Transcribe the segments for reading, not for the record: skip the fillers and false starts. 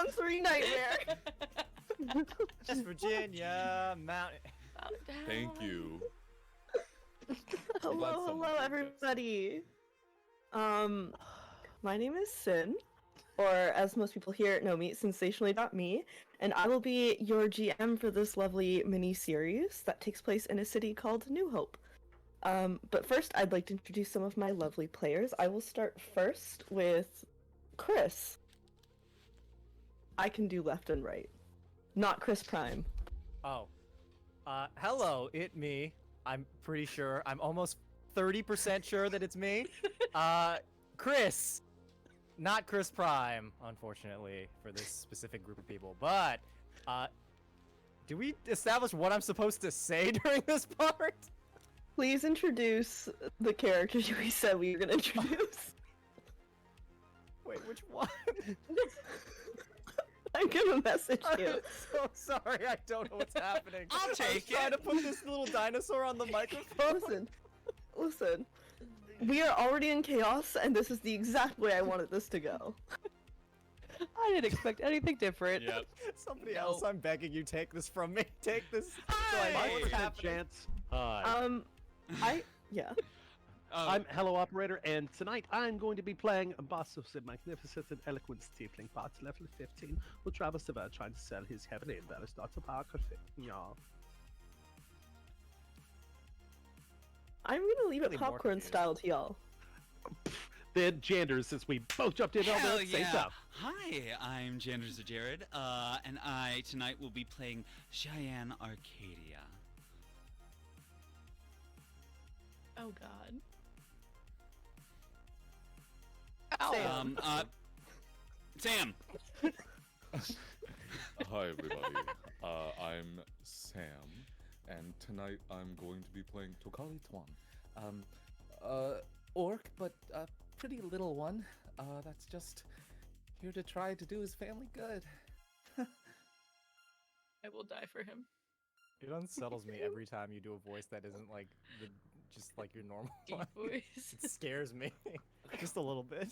sensory nightmare. West Virginia Mountain. Thank you. Hello, everybody. My name is Sin, or as most people here know me, sensationally.me, and I will be your GM for this lovely mini-series that takes place in a city called New Hope. But first, I'd like to introduce some of my lovely players. I will start first with Chris. I can do left and right. Not Chris Prime. Oh. Hello, it me. I'm pretty sure. I'm almost 30% sure that it's me. Chris. Not Chris Prime, unfortunately, for this specific group of people. But, do we establish what I'm supposed to say during this part? Please introduce the characters we said we were going to introduce. Wait, which one? I'm gonna message you. I'm so sorry, I don't know what's happening. I'll take it. Trying to put this little dinosaur on the microphone. Listen. We are already in chaos, and this is the exact way I wanted this to go. I didn't expect anything different. Yep. Somebody else, I'm begging you, take this from me. Take this. So I know what's happening. Chance. Hi. Yeah. I'm Hello Operator, and tonight I'm going to be playing Bastos, the magnificent and eloquent tiefling bot, level 15, who travels the world trying to sell his heavily embellished autobiography. Yeah. I'm gonna leave it Really more popcorn confused. style to y'all. The genders, since we both jumped in all Hell the same yeah. stuff. Hi, I'm Janders Jared, and I tonight will be playing Cheyenne Arcadia. Oh god. Sam. Sam. Hi, everybody. I'm Sam, and tonight I'm going to be playing Tokali Tuan. Orc, but a pretty little one. That's just here to try to do his family good. I will die for him. It unsettles me every time you do a voice that isn't like just like your normal Deep one. voice. It scares me just a little bit.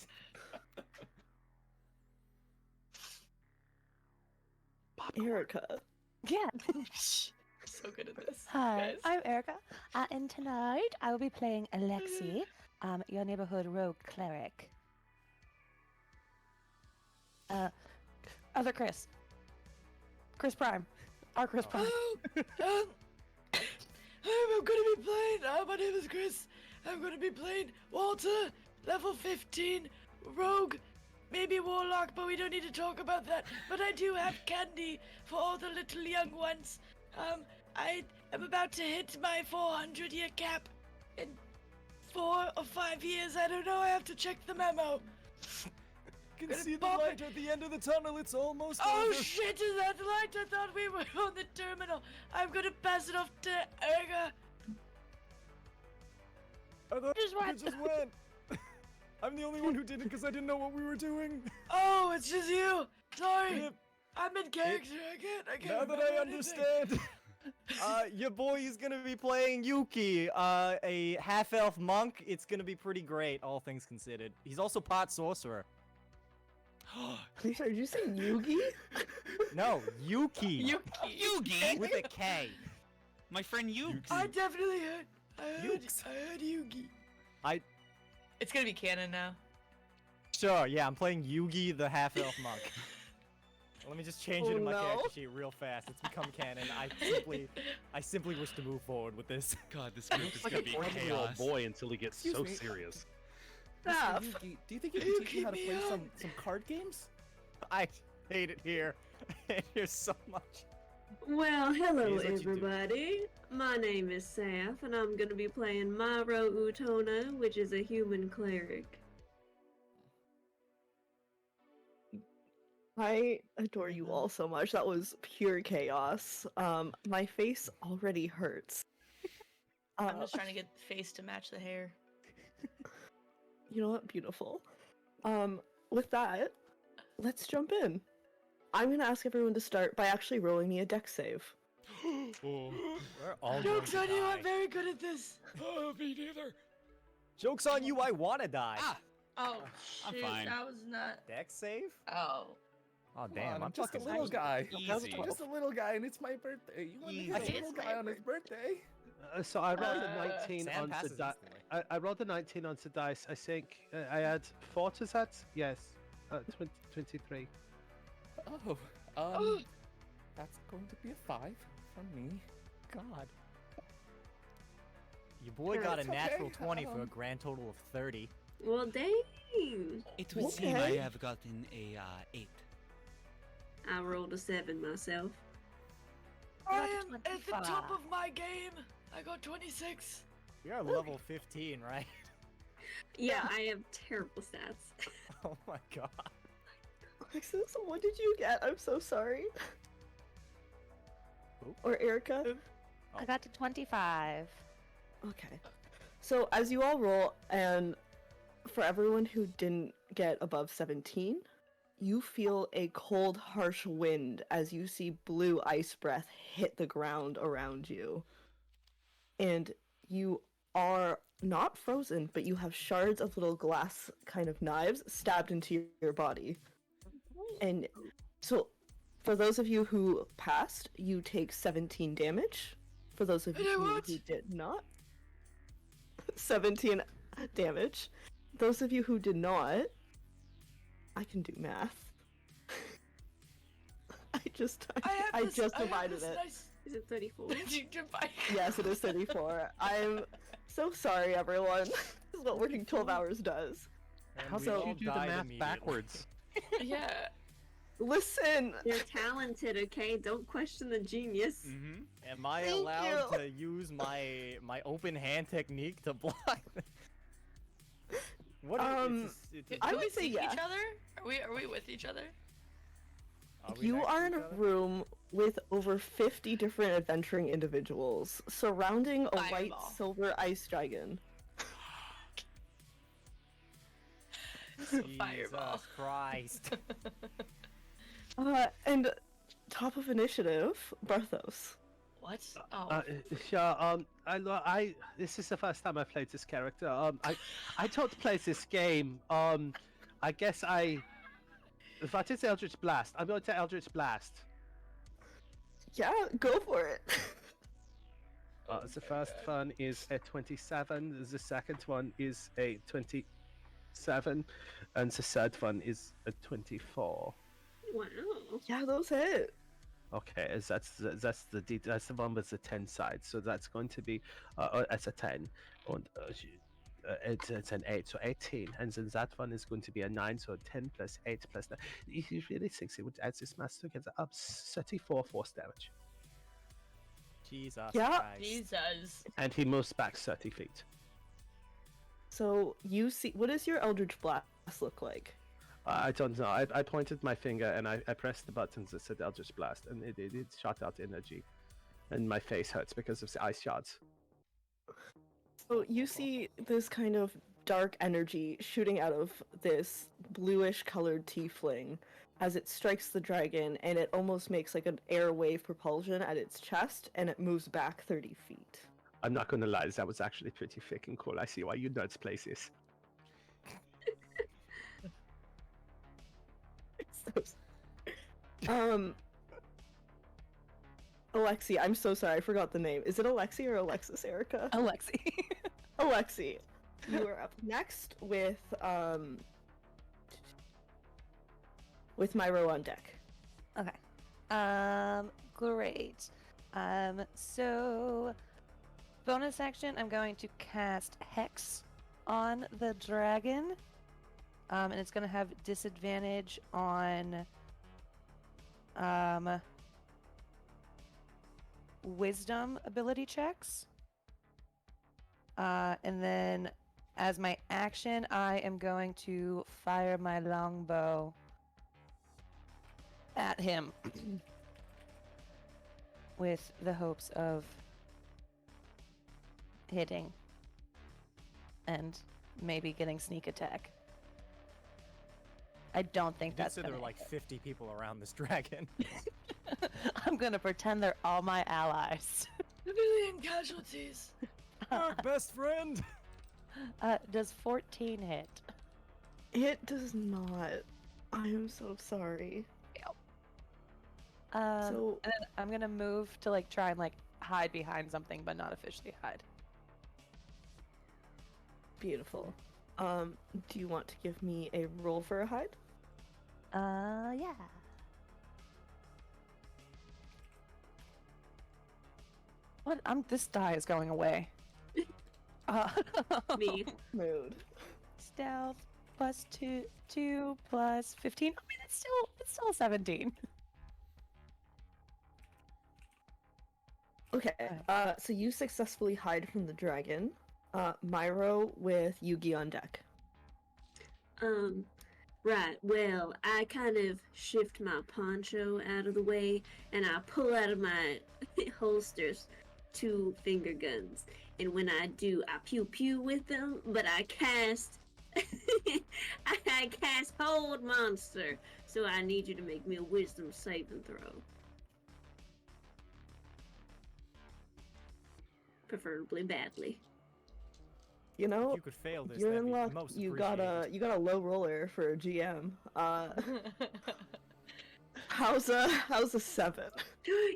Erica. Yeah. So good at this. Hi, guys. I'm Erica, and tonight I will be playing Alexi, your neighborhood rogue cleric. Other Chris. Chris Prime. Our Chris Prime. I'm gonna be playing. My name is Chris. I'm gonna be playing Walter, level 15, rogue, maybe warlock, but we don't need to talk about that. But I do have candy for all the little young ones. I am about to hit my 400-year cap in 4 or 5 years. I don't know. I have to check the memo. Can Gonna see the pop light it. at the end of the tunnel. It's almost Oh over. shit! Is that the light? I thought we were on the terminal. I'm gonna pass it off to Erga. I thought Just it what? just went. I'm the only one who did it because I didn't know what we were doing. Oh, it's just you. Sorry. Yep. I'm in character. I can't. Now that remember I anything. understand. Your boy is gonna be playing Yuki, a half-elf monk. It's gonna be pretty great, all things considered. He's also part sorcerer. Sorry, did you say Yugi? No, Yuki. Yugi. With a K. My friend Yugi. I definitely heard. I Yukes. heard Yugi. I It's gonna be canon now. sure, yeah, I'm playing Yugi the half-elf monk. Let me just change it in my Oh, no. character sheet real fast. It's become canon. I simply wish to move forward with this. God, this group is Like gonna a be 12-year-old chaos. boy until he gets Excuse so me. serious. Stop. Yuki, do you think you You can teach me how to keep play me some card games? I hate it here. I hate it here so much. Well, hello Here's what you do. everybody. My name is Saf, and I'm gonna be playing Myro Utona, which is a human cleric. I adore you all so much. That was pure chaos. My face already hurts. I'm just trying to get the face to match the hair. You know what? Beautiful. With that, let's jump in. I'm gonna ask everyone to start by actually rolling me a dex save. We're all Jokes going on to you, die. I'm very good at this. Oh, me neither. Joke's on you, I wanna die. Ah, Oh, I'm shoot, fine. that was not. Dex save? Oh. Oh Come damn, on, I'm just a fucking little late. guy. Easy. I'm just a little guy, and it's my birthday. You want to hit Easy. a little guy on his birthday? So I rolled a 19 Sam on passes the dice. instantly. I rolled a 19 on the dice. I think I had 4 to that. Yes, 23. Oh, that's going to be a 5 from me. God. Your boy got a It's natural okay, 20 for a grand total of 30. Well, dang. It would seem I Okay. have gotten a 8. I rolled a 7 myself. I Got a am at the top 25. of my game. I got 26. You're level 15, right? Yeah, I have terrible stats. Oh my god. Alexis, what did you get? I'm so sorry. Who? Or Erica? I got to 25. Okay. So as you all roll, and for everyone who didn't get above 17, you feel a cold, harsh wind as you see blue ice breath hit the ground around you. And you are not frozen, but you have shards of little glass kind of knives stabbed into your body. And so, for those of you who passed, you take 17 damage. For those of you What? who did not, 17 damage. Those of you who did not, I can do math. I just divided it. Is it 34? Yes, it is 34. I'm so sorry, everyone. This is what working 12 hours does. And How we did all you do the died math immediately. backwards? Yeah. Listen, They're talented, okay? Don't question the genius. Mm-hmm. Am I Thank allowed you. to use my open hand technique to block? What? It's I Do would we say see yeah. each other? Are we with each other? You next are to in each a other? room with over 50 different adventuring individuals surrounding a white Fireball. silver ice dragon. Fireball. Jesus Christ. And top of initiative, Barthos. What? Oh. Yeah, this is the first time I played this character. I don't play this game. I guess if I did Eldritch Blast, I'm going to Eldritch Blast. Yeah, go for it. The first one is a 27, the second one is a 27, and the third one is a 24. Wow. Yeah, those hit. Okay, that's the one with the 10 side, so that's going to be as a 10, and it's an 8, so 18, and then that one is going to be a 9, so 10 plus 8 plus 9. He really thinks he would add this math together up 34 force damage, Jesus Yeah. Christ. Jesus. and he moves back 30 feet. So you see, what does your Eldritch Blast look like? I don't know. I pointed my finger and I pressed the buttons that said Eldritch Blast, and it shot out energy, and my face hurts because of the ice shards. So you see this kind of dark energy shooting out of this bluish colored tiefling as it strikes the dragon, and it almost makes like an air wave propulsion at its chest, and it moves back 30 feet. I'm not gonna lie, that was actually pretty freaking cool. I see why you nerds play this. Alexi, I'm so sorry, I forgot the name. Is it Alexi or Alexis, Erica? Alexi. Alexi, you are up next with Myro on deck. Okay. Great. So bonus action, I'm going to cast Hex on the dragon. And it's gonna have disadvantage on wisdom ability checks. And then as my action, I am going to fire my longbow at him with the hopes of hitting and maybe getting sneak attack. I don't think You did that's say there gonna were like hit. 50 people around this dragon. I'm gonna pretend they're all my allies. Civilian casualties. Look, best friend. Does 14 hit? It does not. I am so sorry. So- and then I'm gonna move to like try and like hide behind something, but not officially hide. Beautiful. Do you want to give me a roll for a hide? Yeah. What? This die is going away. Uh, Me. Mood. Stealth plus 2 plus 15. I mean, it's still 17. Okay. So you successfully hide from the dragon. Myro with Yugi on deck. Right. Well, I kind of shift my poncho out of the way, and I pull out of my holsters 2 finger guns. And when I do, I pew pew with them, but I cast I cast Hold Monster. So I need you to make me a wisdom saving throw. Preferably badly. You know, If you could fail this, you're that'd in be luck. most You got a low roller for a GM. How's a 7?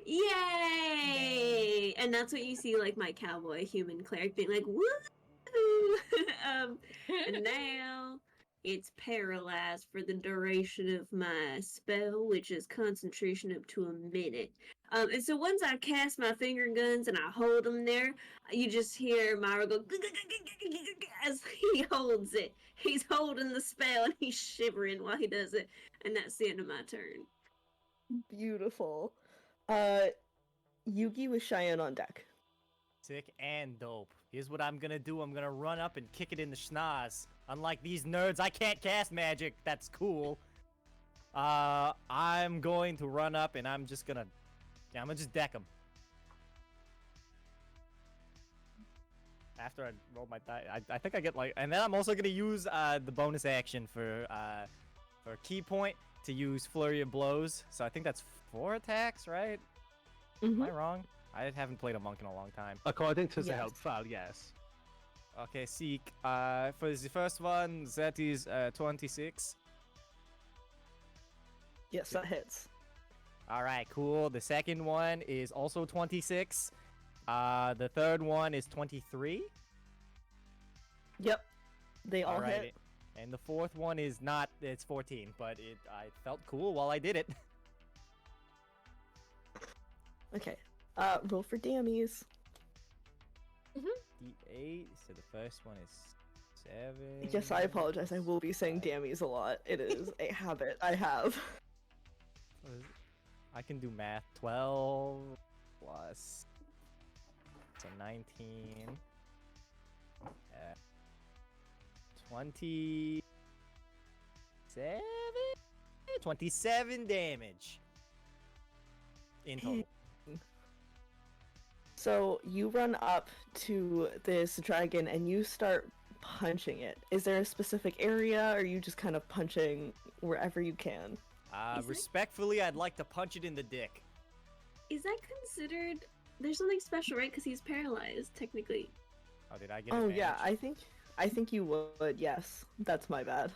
Yay! And that's what you see, like my cowboy human cleric being like, woo! And now it's paralyzed for the duration of my spell, which is concentration up to a minute. And so once I cast my finger guns and I hold them there, you just hear Myra go as he holds it. He's holding the spell and he's shivering while he does it. And that's the end of my turn. Beautiful. Yugi with Cheyenne on deck. Sick and dope. Here's what I'm gonna do. I'm gonna run up and kick it in the schnoz. Unlike these nerds, I can't cast magic. That's cool. I'm going to run up and I'm just gonna deck him. After I roll my die, I think I get like, and then I'm also gonna use the bonus action for key point to use flurry of blows. So I think that's 4 attacks, right? Am I wrong? I haven't played a monk in a long time. According to the Yes. help file, yes. Okay, seek. For the first one, that is 26. Yes, that hits. All right, cool. The second one is also 26. The third one is 23. Yep. They all Alright, hit. and the fourth one is not. It's 14, but I felt cool while I did it. Okay. Roll for dammies. D8. So the first one is 7. Yes, I apologize. I will be saying dammies a lot. It is a habit I have. What is it? I can do math. 12 plus. So 19. 27? 27 damage. In total. So you run up to this dragon and you start punching it. Is there a specific area, or are you just kind of punching wherever you can? Is it- Respectfully, I'd like to punch it in the dick. Is that considered? There's something special, right? Because he's paralyzed, technically. Oh, did I get Oh yeah, advantage? I think you would. Yes, that's my bad.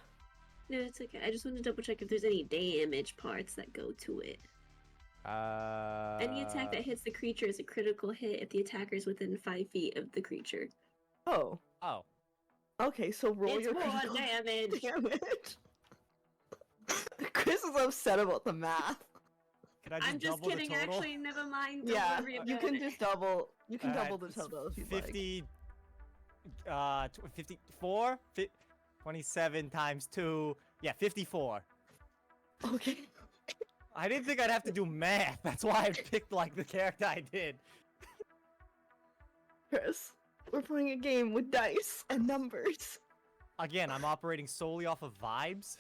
No, it's okay. I just wanted to double check if there's any damage parts that go to it. Any attack that hits the creature is a critical hit if the attacker is within 5 feet of the creature. Oh, Oh, okay. So roll It's your more critical damage. damage. Chris is upset about the math. can I just I'm just double kidding. the total? Actually, never mind. Don't Yeah, worry you about can it. just double. You can Alright, double the it's total if you'd like. 50, 54? 27 times 2. Yeah, 54. Okay. I didn't think I'd have to do math. That's why I picked like the character I did. Chris, we're playing a game with dice and numbers. Again, I'm operating solely off of vibes.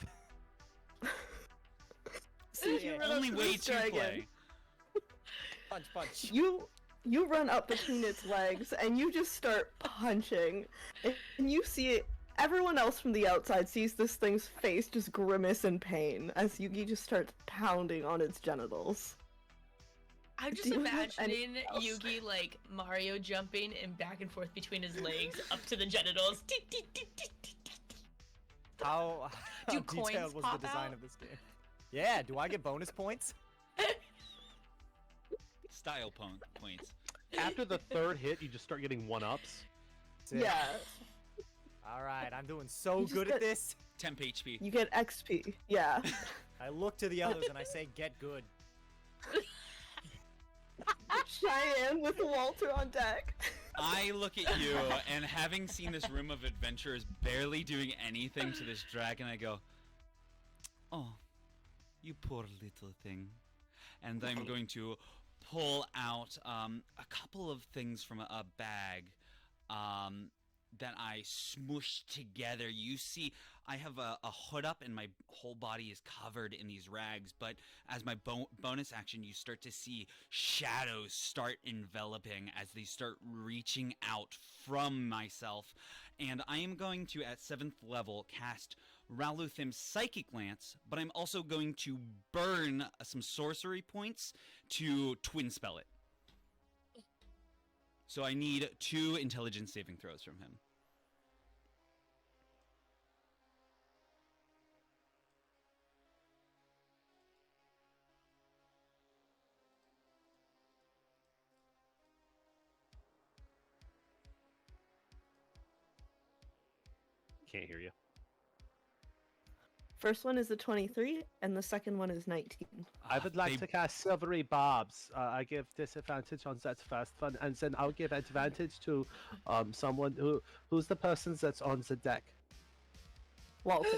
So you run up Only to way this to dragon. play. Punch. You run up between its legs and you just start punching, and you see it. Everyone else from the outside sees this thing's face just grimace in pain as Yugi just starts pounding on its genitals. I'm just Do you have any imagining else? Yugi like Mario jumping and back and forth between his legs up to the genitals. How Do detailed coins was pop the design out? of this game? Yeah, do I get bonus points? style points. After the third hit, you just start getting one-ups. Sick. Yeah, All right, I'm doing so You just good at get- this. Temp HP. you get XP. Yeah. I look to the others and I say, "Get good." Cheyenne with Walter on deck. I look at you, and having seen this room of adventurers barely doing anything to this dragon, I go, "Oh, you poor little thing." And I'm going to pull out a couple of things from a bag that I smushed together. You see, I have a hood up and my whole body is covered in these rags, but as my bonus action, you start to see shadows start enveloping as they start reaching out from myself. And I am going to, at 7th level, cast Raluthim's Psychic Lance, but I'm also going to burn some sorcery points to twin spell it. So I need 2 intelligence saving throws from him. Can't hear you. First one is a 23, and the second one is 19. I would like They- to cast Silvery Barbs. I give disadvantage on that first one, and then I'll give advantage to someone who's the person that's on the deck. Walter.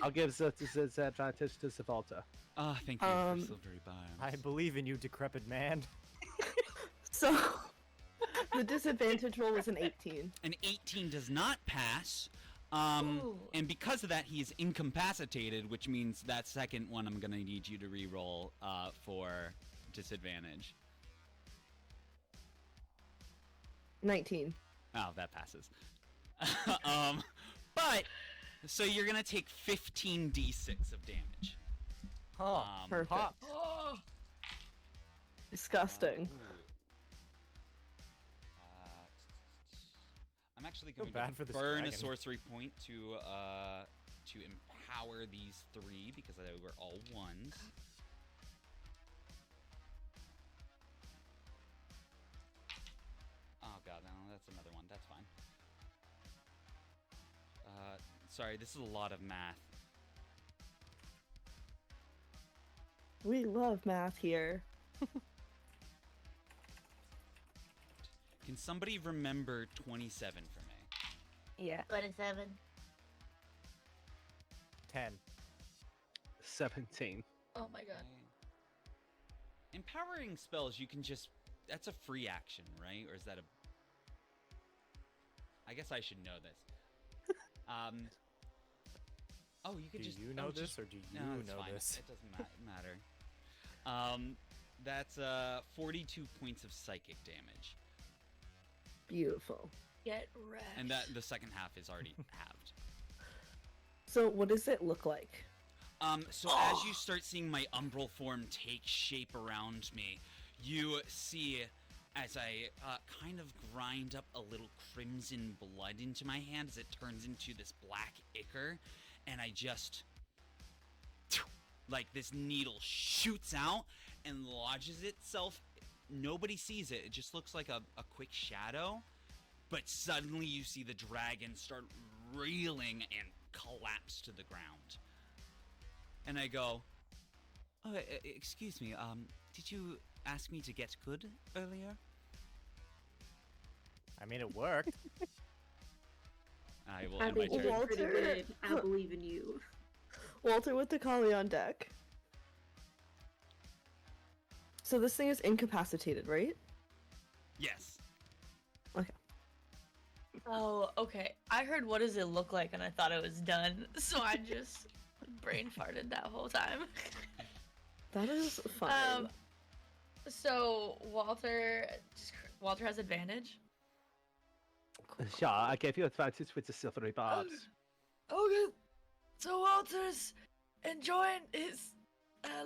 I'll give the advantage to Zavalta. Thank you Um, for silvery barbs. I believe in you, decrepit man. So, the disadvantage roll was an 18. An 18 does not pass. Ooh. And because of that, he's incapacitated, which means that second one I'm gonna need you to re-roll for disadvantage. 19. Oh, that passes. But so you're gonna take 15d6 of damage. Huh. Perfect. Pop. Oh, Disgusting. I'm actually Feel going bad to for this burn a dragon. sorcery point to empower these 3 because they were all 1s. Oh god, no, that's another one. That's fine. Sorry, this is a lot of math. We love math here. Can somebody remember 27 for me? Yeah. 27. 10. 17. Oh my god. Empowering spells, you can just... That's a free action, right? Or is that a... I guess I should know this. Oh, you could Do just... you know oh, this, just- or do you No, it's know fine. this? It doesn't matter. That's 42 points of psychic damage. Beautiful. Get wrecked. And that the second half is already halved. So, what does it look like? So as you start seeing my umbral form take shape around me, you see as I kind of grind up a little crimson blood into my hand as it turns into this black ichor, and I just... like this needle shoots out and lodges itself. Nobody sees it. It just looks like a quick shadow. But suddenly you see the dragon start reeling and collapse to the ground. And I go, "Oh, excuse me, did you ask me to get good earlier?" I mean, it worked. I will I end my think you turn. did pretty Walter. good. I believe in you. Walter with the collie on deck. So this thing is incapacitated, right? Yes. Oh, okay. I heard what does it look like and I thought it was done. So I just brain farted that whole time. That is fine. So Walter has advantage. Yeah, I gave you advantage with the Silvery Barbs. Okay, so Walter's enjoying his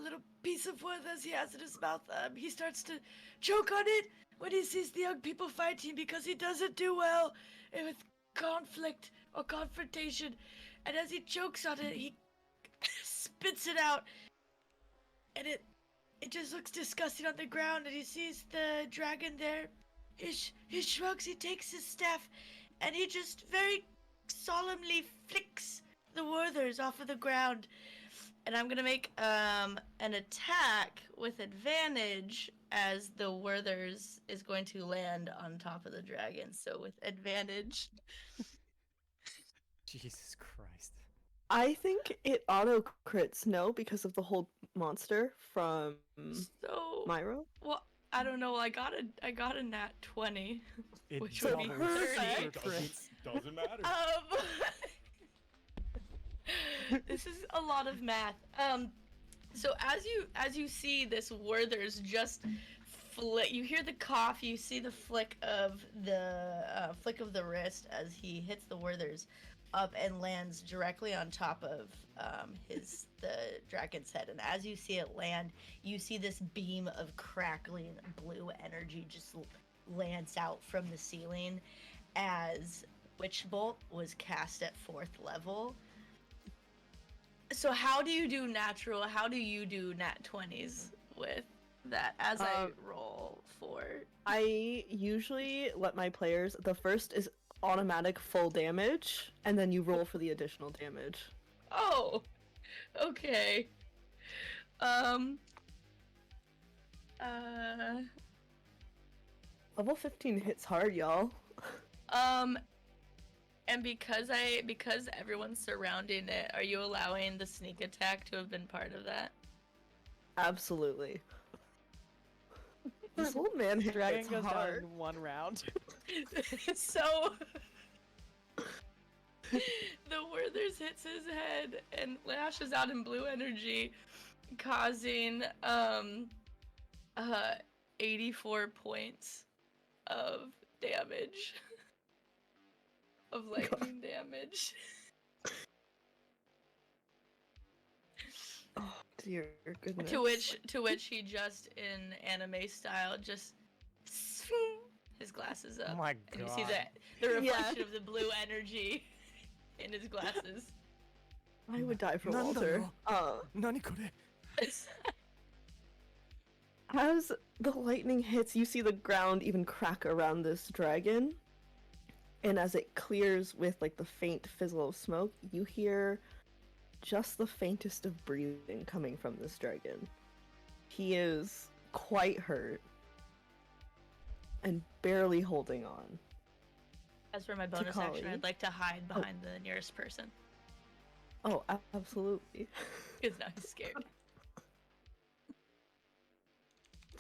little piece of wood as he has in his mouth. He starts to choke on it when he sees the young people fighting because he doesn't do well with conflict or confrontation. And as he chokes on it, he spits it out, and it it just looks disgusting on the ground, and he sees the dragon there. He shrugs, he takes his staff, and he just very solemnly flicks the Werthers off of the ground. And I'm gonna make an attack with advantage as the Werthers is going to land on top of the dragon. So with advantage. Jesus Christ. I think it auto crits no because of the whole monster from So Myro. well, I don't know. I got a nat 20, It which would be doubles 30. super crits. Doesn't matter. This is a lot of math. So as you see this Werther's just flick, you hear the cough, you see the flick of the wrist as he hits the Werther's up and lands directly on top of the dragon's head. And as you see it land, you see this beam of crackling blue energy just lance out from the ceiling as Witch Bolt was cast at 4th level. So how do you do how do you do nat 20s with that as I roll for? I usually let my players, the first is automatic full damage, and then you roll for the additional damage. Oh, okay. Level 15 hits hard, y'all. And because everyone's surrounding it, are you allowing the sneak attack to have been part of that? Absolutely. This old man Dragon hits goes down hard. in 1 round. So the Werther's hits his head and lashes out in blue energy, causing 84 points of damage. Of lightning damage. Oh dear goodness. To which he just in anime style just his glasses up. Oh my And you god. see the reflection Yeah. of the blue energy in his glasses. I would die for No, no, Walter. no. Nani kore? As the lightning hits, you see the ground even crack around this dragon. And as it clears with like the faint fizzle of smoke, you hear just the faintest of breathing coming from this dragon. He is quite hurt and barely holding on. As for my bonus action, Takali. I'd like to hide behind the nearest person. Oh, absolutely. Because now he's scared.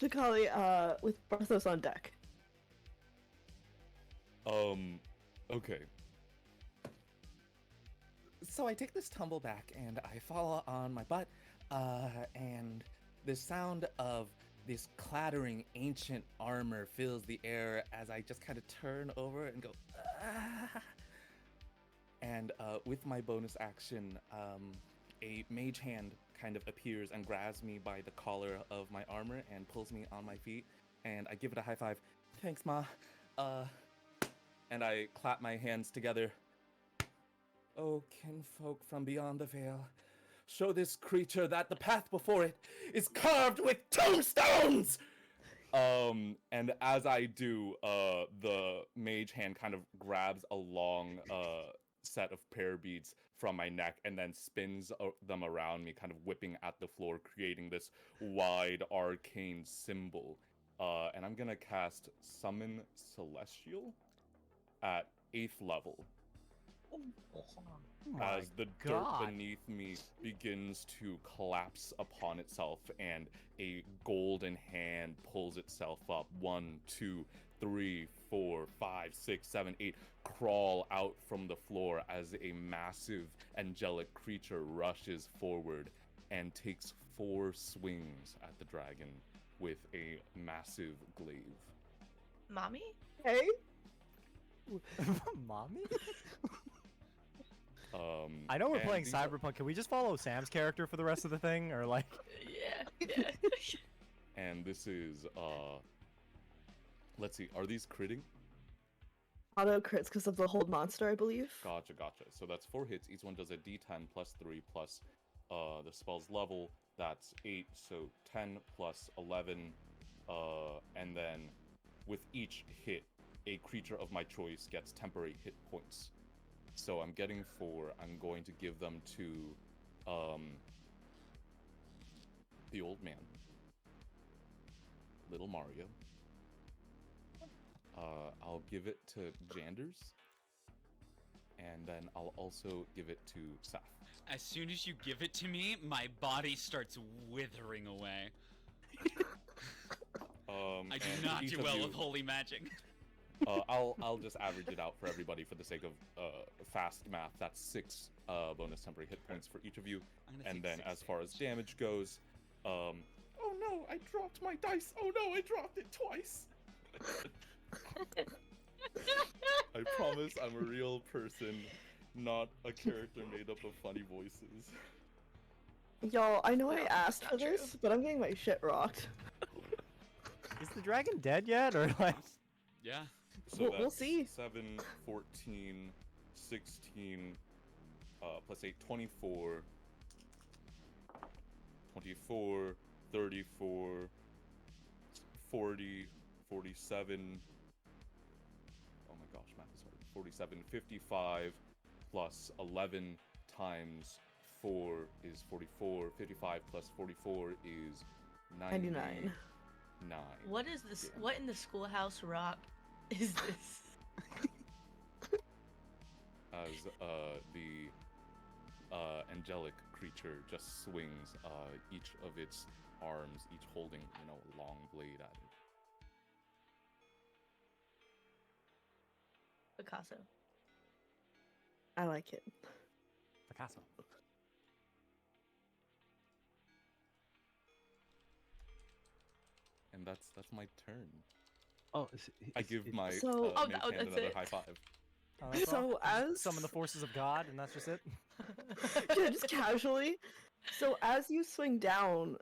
Takali, with Barthos on deck. Okay. So I take this tumble back and I fall on my butt, and the sound of this clattering ancient armor fills the air as I just kind of turn over and go, ah. And with my bonus action, a mage hand kind of appears and grabs me by the collar of my armor and pulls me on my feet, and I give it a high five. Thanks, Ma. And I clap my hands together. Oh, kinfolk from beyond the veil, show this creature that the path before it is carved with tombstones! And as I do, the mage hand kind of grabs a long set of prayer beads from my neck and then spins them around me, kind of whipping at the floor, creating this wide arcane symbol. And I'm gonna cast Summon Celestial at 8th level. My As the God. dirt beneath me begins to collapse upon itself and a golden hand pulls itself up. 1, 2, 3, 4, 5, 6, 7, 8 crawl out from the floor as a massive angelic creature rushes forward and takes 4 swings at the dragon with a massive glaive. Mommy? Hey? Mommy? Um, I know we're and playing these are- Cyberpunk. Can we just follow Sam's character for the rest of the thing, or like? Yeah. And this is let's see, are these critting? Auto crits because of the hold monster, I believe. Gotcha. So that's 4 hits. Each one does a d10 plus 3 plus the spell's level. That's 8, so 10 plus 11, and then with each hit, a creature of my choice gets temporary hit points. So I'm getting 4. I'm going to give them to the old man, little Mario. I'll give it to Janders, and then I'll also give it to Seth. As soon as you give it to me, my body starts withering away. I do not do well with holy magic. I'll just average it out for everybody for the sake of fast math. That's 6 bonus temporary hit points for each of you. And then as far as damage goes, oh no, I dropped my dice. Oh no, I dropped it twice. I promise I'm a real person, not a character made up of funny voices. Y'all, I know I asked for not true. this, but I'm getting my shit rocked. Is the dragon dead yet, or like? Yeah. So We'll see. 7, 14, 16, plus 8, 24, 24, 34, 40, 47, oh my gosh, math is hard, 47, 55, plus 11 times 4 is 44, 55 plus 44 is 99. 9. What is this? Yeah. What in the schoolhouse rock is this? As the angelic creature just swings each of its arms, each holding, a long blade at it. Picasso. I like it. Picasso. And that's my turn. Oh, I give my So- Oh, mage oh, hand that's another it. high five. Oh, that's all? So as Summon the forces of God, and that's just it. yeah, just casually. So as you swing down,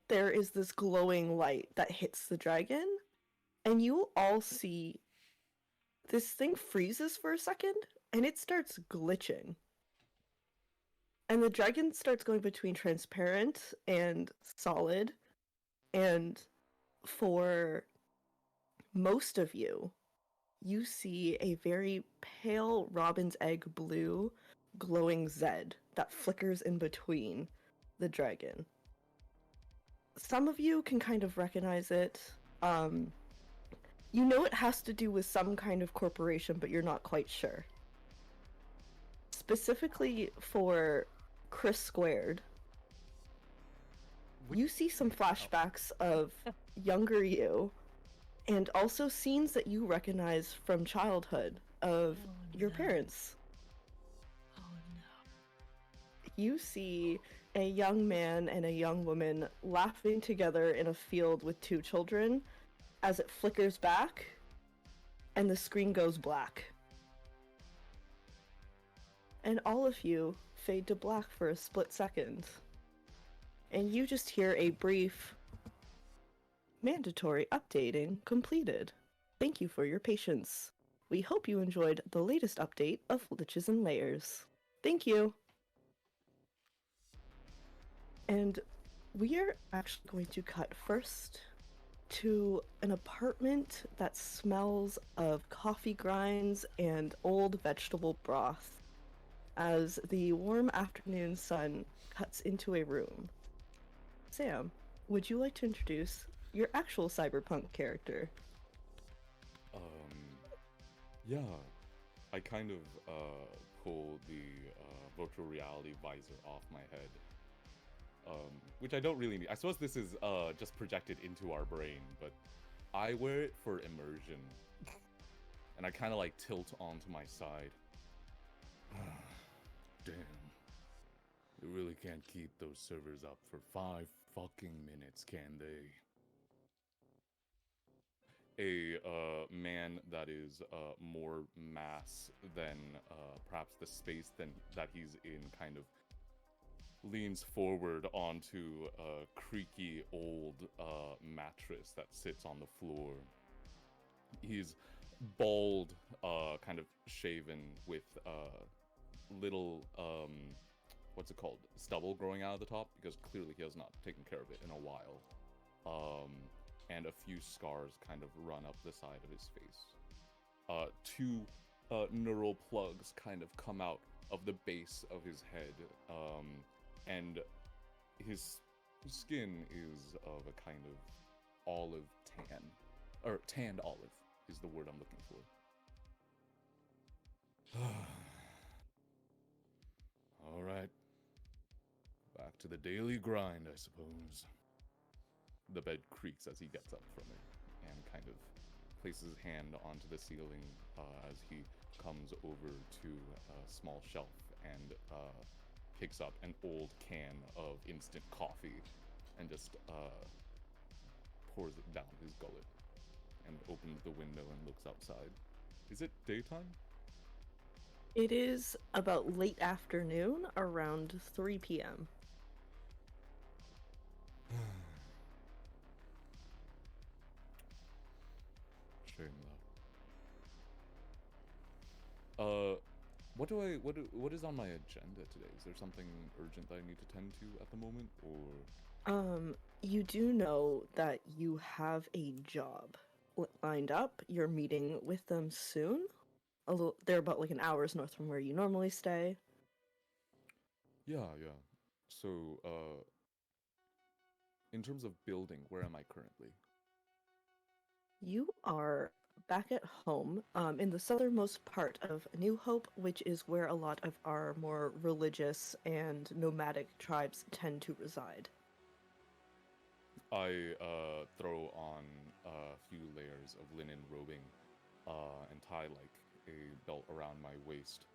there is this glowing light that hits the dragon, and you all see this thing freezes for a second, and it starts glitching. And the dragon starts going between transparent and solid, and for most of you, you see a very pale robin's egg blue glowing Zed that flickers in between the dragon. Some of you can kind of recognize it. You know it has to do with some kind of corporation, but you're not quite sure. Specifically for Chris Squared, you see some flashbacks of younger you, and also scenes that you recognize from childhood of your no. parents. Oh no. You see a young man and a young woman laughing together in a field with 2 children as it flickers back and the screen goes black. And all of you fade to black for a split second. And you just hear a brief mandatory updating completed. Thank you for your patience. We hope you enjoyed the latest update of Liches and Layers. Thank you. And we are actually going to cut first to an apartment that smells of coffee grinds and old vegetable broth as the warm afternoon sun cuts into a room. Sam, would you like to introduce your actual cyberpunk character? Yeah, I kind of pull the virtual reality visor off my head, which I don't really need. I suppose this is just projected into our brain, but I wear it for immersion, and I kind of like tilt onto my side. Damn, they really can't keep those servers up for 5 fucking minutes, can they? A man that is more mass than perhaps the space that he's in kind of leans forward onto a creaky old mattress that sits on the floor. He's bald, kind of shaven with little what's it called? Stubble growing out of the top, because clearly he has not taken care of it in a while. And a few scars kind of run up the side of his face. Two neural plugs kind of come out of the base of his head, and his skin is of a kind of olive tan, or tanned olive is the word I'm looking for. All right, back to the daily grind, I suppose. The bed creaks as he gets up from it and kind of places his hand onto the ceiling as he comes over to a small shelf and picks up an old can of instant coffee and just pours it down his gullet and opens the window and looks outside. Is it daytime? It is about late afternoon, around 3 p.m. Shame that. What is on my agenda today? Is there something urgent that I need to tend to at the moment, or? You do know that you have a job lined up. You're meeting with them soon. They're about like an hour's north from where you normally stay. Yeah. So, in terms of building, where am I currently? You are back at home, in the southernmost part of New Hope, which is where a lot of our more religious and nomadic tribes tend to reside. I throw on a few layers of linen robing and tie like a belt around my waist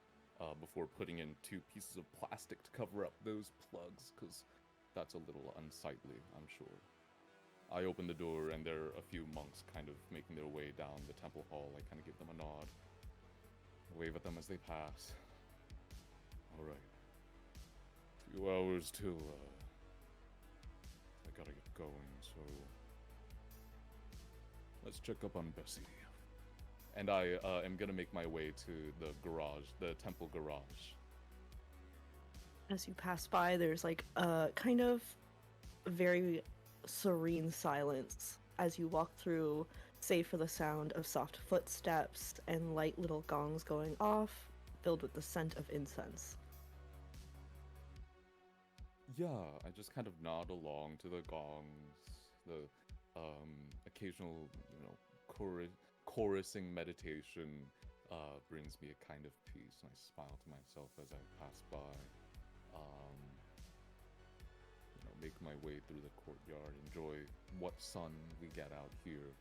before putting in 2 pieces of plastic to cover up those plugs, because that's a little unsightly, I'm sure. I open the door and there are a few monks kind of making their way down the temple hall. I kind of give them a nod, wave at them as they pass. Alright. Few hours till I gotta get going, so let's check up on Bessie. And I am gonna make my way to the garage, the temple garage. As you pass by, there's like a kind of very serene silence as you walk through, save for the sound of soft footsteps and light little gongs going off, filled with the scent of incense. Yeah, I just kind of nod along to the gongs, the occasional, chorusing meditation brings me a kind of peace, and I smile to myself as I pass by. Make my way through the courtyard, enjoy what sun we get out here.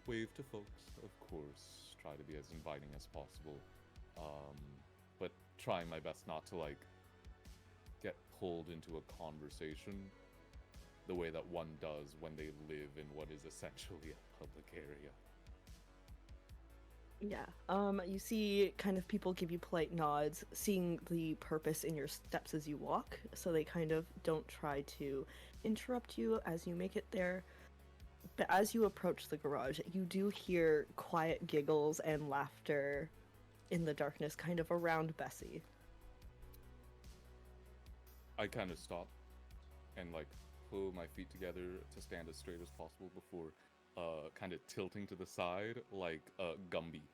Wave to folks, of course, try to be as inviting as possible, but trying my best not to, get pulled into a conversation the way that one does when they live in what is essentially a public area. Yeah, you see kind of people give you polite nods, seeing the purpose in your steps as you walk, so they kind of don't try to interrupt you as you make it there. But as you approach the garage, you do hear quiet giggles and laughter in the darkness kind of around Bessie. I kind of stop and pull my feet together to stand as straight as possible before kind of tilting to the side like Gumby.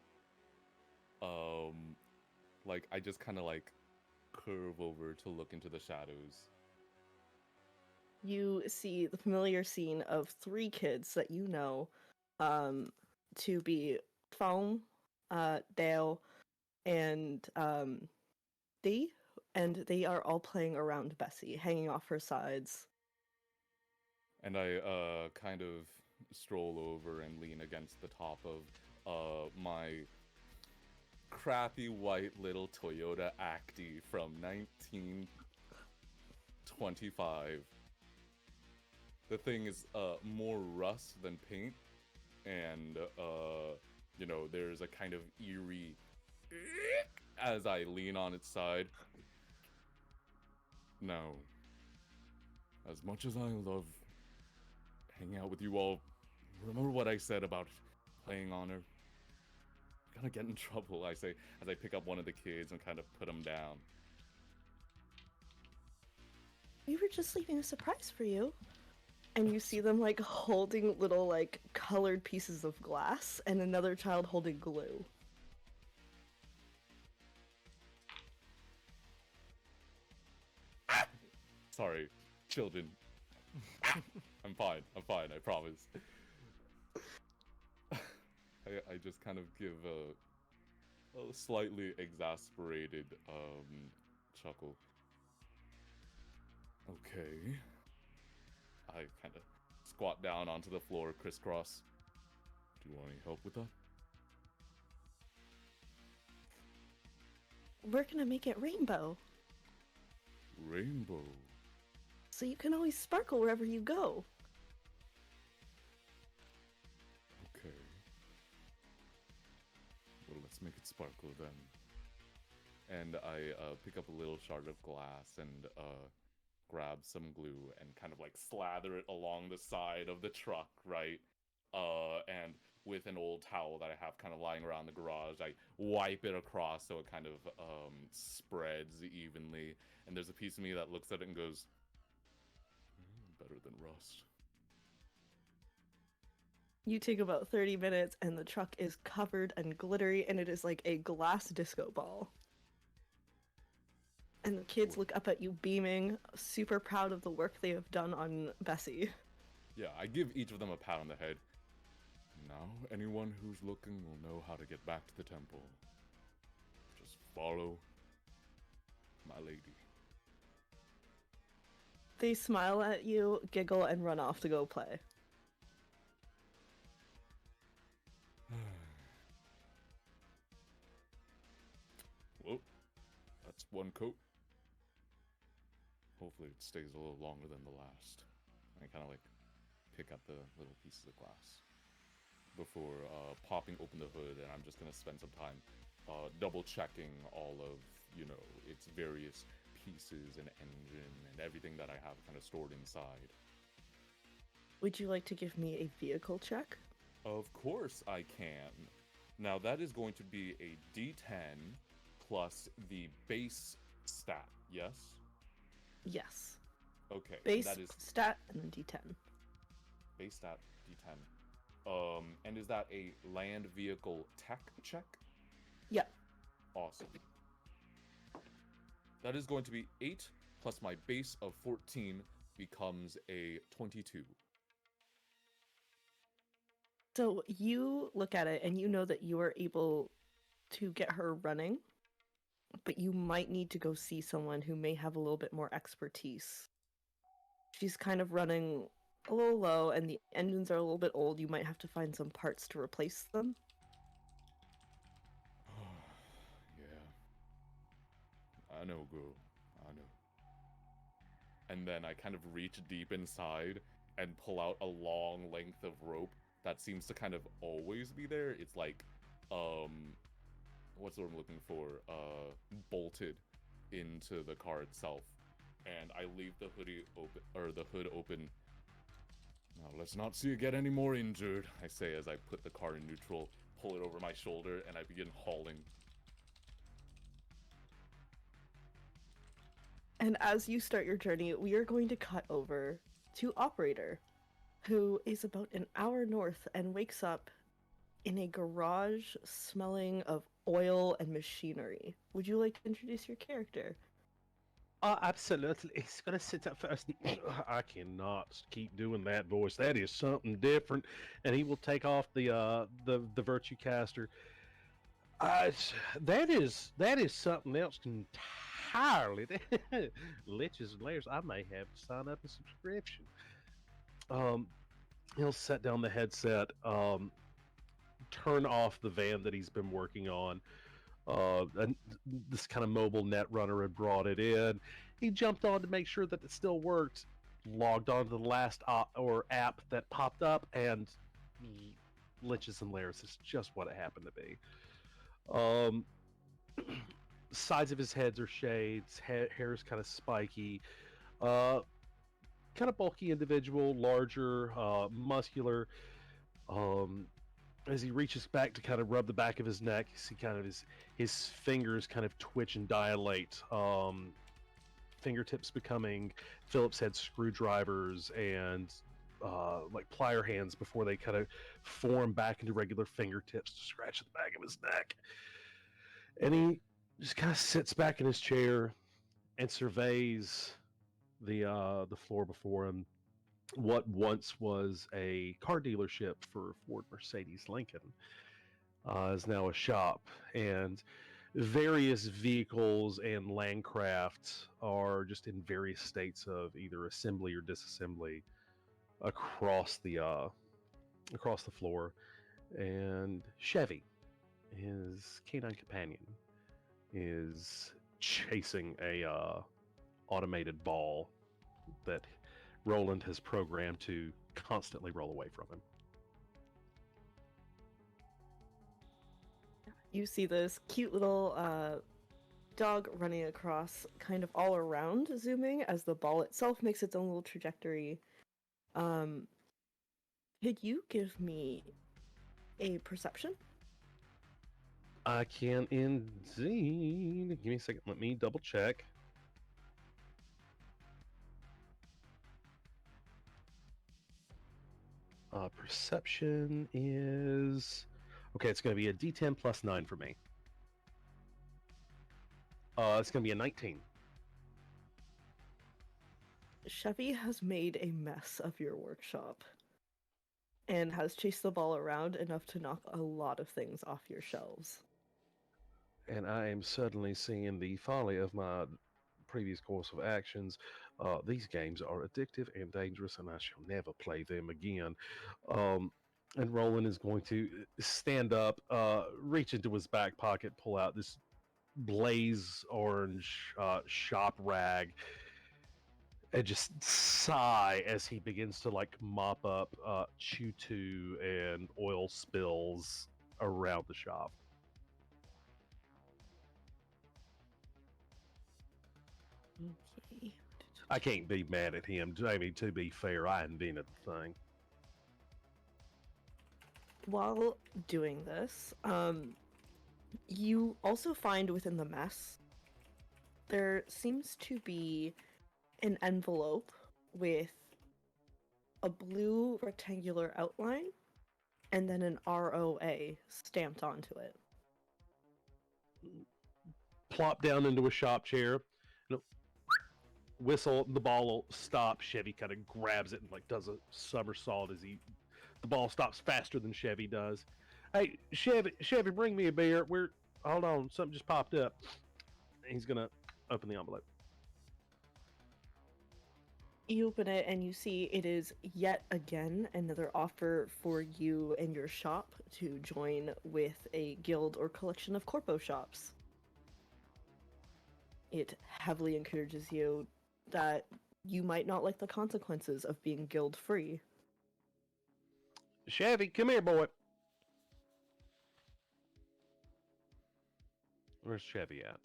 I just kind of curve over to look into the shadows. You see the familiar scene of 3 kids that you know to be Phong, Dale, and Dee, and they are all playing around Bessie, hanging off her sides. And I kind of stroll over and lean against the top of my crappy white little Toyota Acti from 1925. The thing is more rust than paint, and there's a kind of eerie as I lean on its side. Now, as much as I love hanging out with you all, remember what I said about playing on her? Gonna get in trouble, I say, as I pick up one of the kids and kind of put him down. we were just leaving a surprise for you. And you see them like holding little like colored pieces of glass and another child holding glue. Sorry, children. I'm fine, I promise. I just kind of give a slightly exasperated chuckle. Okay. I kind of squat down onto the floor, crisscross. Do you want any help with that? We're gonna make it rainbow, Rainbow. so you can always sparkle wherever you go. Okay. Well, let's make it sparkle then. And I pick up a little shard of glass and grab some glue and kind of like slather it along the side of the truck, right? And with an old towel that I have kind of lying around the garage, I wipe it across so it kind of spreads evenly. And there's a piece of me that looks at it and goes, better than rust. You take about 30 minutes and the truck is covered and glittery and it is like a glass disco ball. And the kids look up at you beaming, super proud of the work they have done on Bessie. Yeah, I give each of them a pat on the head. Now, anyone who's looking will know how to get back to the temple. Just follow my lady. They smile at you, giggle, and run off to go play. Well, that's one coat. Hopefully it stays a little longer than the last. I kind of like pick up the little pieces of glass before popping open the hood, and I'm just gonna spend some time double checking all of, you know, its various pieces and engine and everything that I have kind of stored inside. Would you like to give me a vehicle check? Of course I can. Now that is going to be a D10 plus the base stat, yes? Yes. Okay, Base, that is stat, and then D10. base stat D10. And is that a land vehicle tech check? Yeah. Awesome. That is going to be 8 plus my base of 14 becomes a 22. So you look at it and you know that you are able to get her running, but you might need to go see someone who may have a little bit more expertise. She's kind of running a little low and the engines are a little bit old. You might have to find some parts to replace them. Yeah. I know, girl. I know. And then I kind of reach deep inside and pull out a long length of rope that seems to kind of always be there. It's like, what's the word I'm looking for? Bolted into the car itself. And I leave the hoodie open, or the hood open. Now, let's not see you get any more injured, I say as I put the car in neutral, pull it over my shoulder, and I begin hauling. And as you start your journey, we are going to cut over to Operator, who is about an hour north and wakes up in a garage smelling of oil and machinery. Would you like to introduce your character? Absolutely. He's gonna sit up first. I cannot keep doing that voice. That is something different. And he will take off the virtue caster. That is something else entirely. Liches and layers. I may have to sign up a subscription. He'll set down the headset. Turn off the van that he's been working on. And this kind of mobile net runner had brought it in. He jumped on to make sure that it still worked, logged on to the last app that popped up, and Liches and Layers is just what it happened to be. Sides of his heads are shades, hair is kind of spiky, kind of bulky individual, larger, muscular. As he reaches back to kind of rub the back of his neck, you see kind of his fingers kind of twitch and dilate. fingertips becoming Phillips head screwdrivers and like plier hands before they kind of form back into regular fingertips to scratch the back of his neck. And he just kind of sits back in his chair and surveys the floor before him. What once was a car dealership for Ford Mercedes Lincoln is now a shop, and various vehicles and landcraft are just in various states of either assembly or disassembly across the floor. And Chevy, his canine companion, is chasing a automated ball that Roland has programmed to constantly roll away from him. You see this cute little dog running across kind of all around, zooming as the ball itself makes its own little trajectory. Could you give me a perception? I can indeed. Give me a second. Let me double check. Perception is okay. It's going to be a D10 plus 9 for me. It's going to be a 19. Chevy has made a mess of your workshop and has chased the ball around enough to knock a lot of things off your shelves. And I am suddenly seeing the folly of my previous course of actions. These games are addictive and dangerous, and I shall never play them again. And Roland is going to stand up, reach into his back pocket, pull out this blaze orange shop rag, and just sigh as he begins to like mop up chew and oil spills around the shop. Okay. I can't be mad at him. I mean, to be fair, I invented the thing. While doing this, you also find within the mess there seems to be an envelope with a blue rectangular outline and then an ROA stamped onto it. Plop down into a shop chair, whistle, the ball will stop. Chevy kind of grabs it and like does a somersault as the ball stops faster than Chevy does. Hey, Chevy, bring me a beer. Hold on, something just popped up. He's gonna open the envelope. You open it and you see it is yet again another offer for you and your shop to join with a guild or collection of corpo shops. It heavily encourages you that you might not like the consequences of being guild free. Chevy, come here, boy. Where's Chevy at?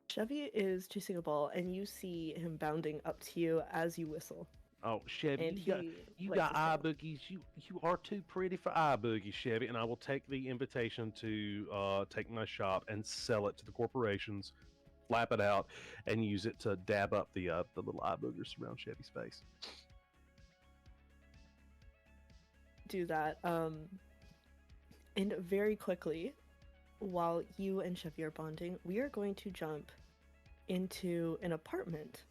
Chevy is chasing a ball, and you see him bounding up to you as you whistle. Oh, Chevy, And you likes got his eye tail. boogies. You are too pretty for eye boogies, Chevy. And I will take the invitation to take my shop and sell it to the corporations, flap it out, and use it to dab up the little eye boogers around Chevy's face. Do that. And very quickly, while you and Chevy are bonding, we are going to jump into an apartment.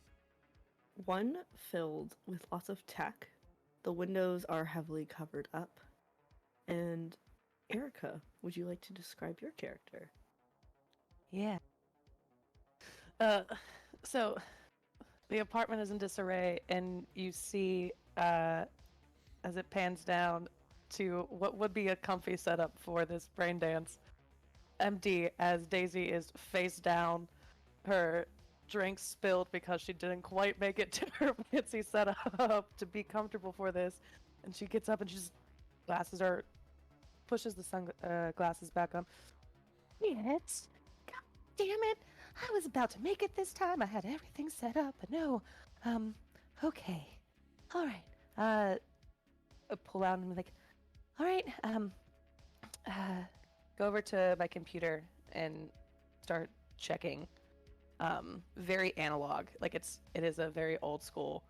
One filled with lots of tech. The windows are heavily covered up. And Erica, would you like to describe your character? Yeah. So the apartment is in disarray, and you see, as it pans down to what would be a comfy setup for this brain dance, empty as Daisy is face down, her drink spilled because she didn't quite make it to her fancy setup to be comfortable for this, and she gets up and she just pushes the sunglasses back on. Yes, god damn it! I was about to make it this time. I had everything set up, but no. Okay, all right. I pull out and I'm like, all right. Go over to my computer and start checking very analog. Like it is a very old school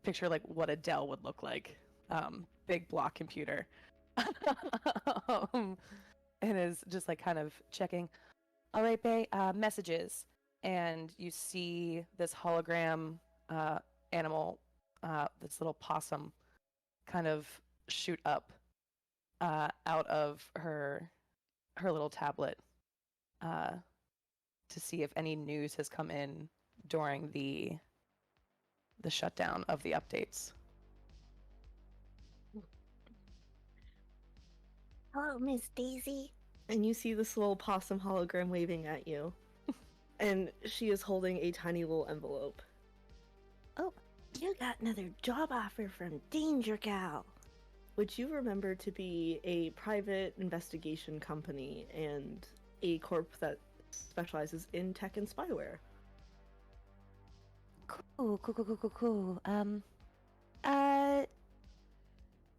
picture, like what a Dell would look like. Big block computer. And is just like kind of checking. All right, Bay, messages. And you see this hologram animal, this little possum, kind of shoot up out of her little tablet to see if any news has come in during the shutdown of the updates. Hello, Miss Daisy. And you see this little possum hologram waving at you. And she is holding a tiny little envelope. Oh, you got another job offer from Danger Gal, which you remember to be a private investigation company and a corp that specializes in tech and spyware. Cool.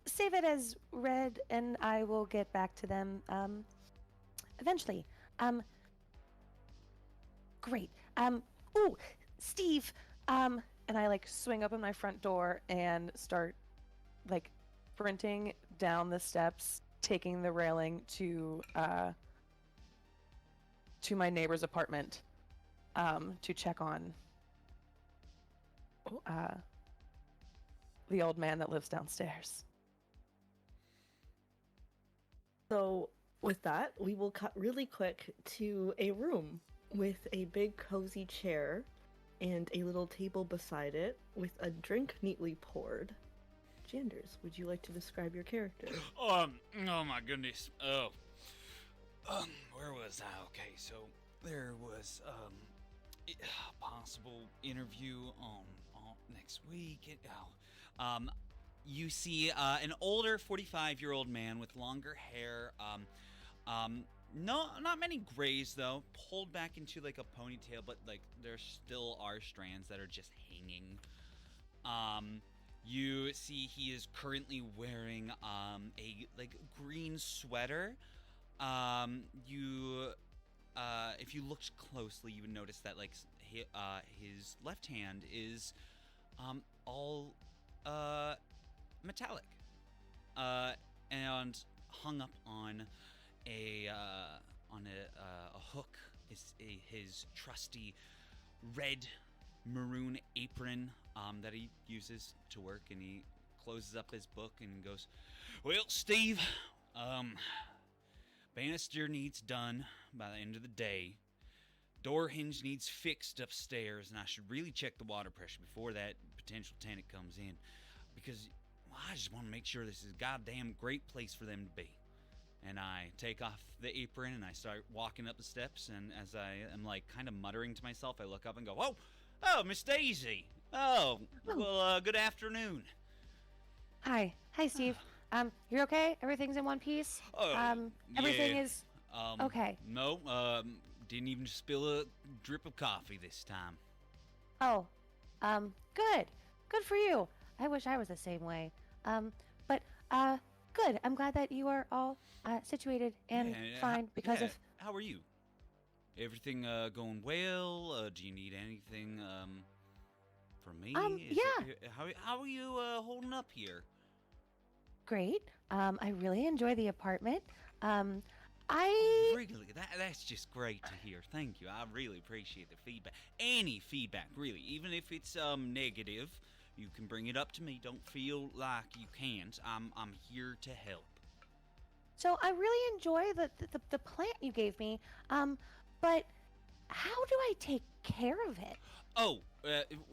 Save it as read, and I will get back to them, eventually. Great. Ooh, Steve, and I, like, swing open my front door and start, like, sprinting down the steps, taking the railing to my neighbor's apartment, to check on the old man that lives downstairs. So, with that, we will cut really quick to a room with a big cozy chair and a little table beside it with a drink neatly poured. Janders, would you like to describe your character? Oh my goodness. Where was I? Okay, so there was a possible interview on next week. You see an older 45-year-old man with longer hair. No, not many grays though. Pulled back into like a ponytail, but like there still are strands that are just hanging. You see he is currently wearing a like green sweater. If you looked closely, you would notice that like his left hand is all metallic, and hung up on a hook is his trusty red maroon apron that he uses to work, and he closes up his book and goes, "Well, Steve, banister needs done by the end of the day. Door hinge needs fixed upstairs, and I should really check the water pressure before that potential tenant comes in, because I just want to make sure this is a goddamn great place for them to be." And I take off the apron and I start walking up the steps, and as I am like kind of muttering to myself, I look up and go, "Oh, Miss Daisy. Oh, well, good afternoon." Hi, Steve. You're okay? Everything's in one piece? Everything yeah. is okay. No, didn't even spill a drip of coffee this time. Oh, good for you. I wish I was the same way. But good. I'm glad that you are all situated and fine because of. How are you? Everything going well? Do you need anything from me? How are you holding up here? Great. I really enjoy the apartment. Really, that's just great to hear. Thank you. I really appreciate the feedback. Any feedback, really, even if it's negative, you can bring it up to me. Don't feel like you can't. I'm here to help. So I really enjoy the plant you gave me. But how do I take care of it? Oh,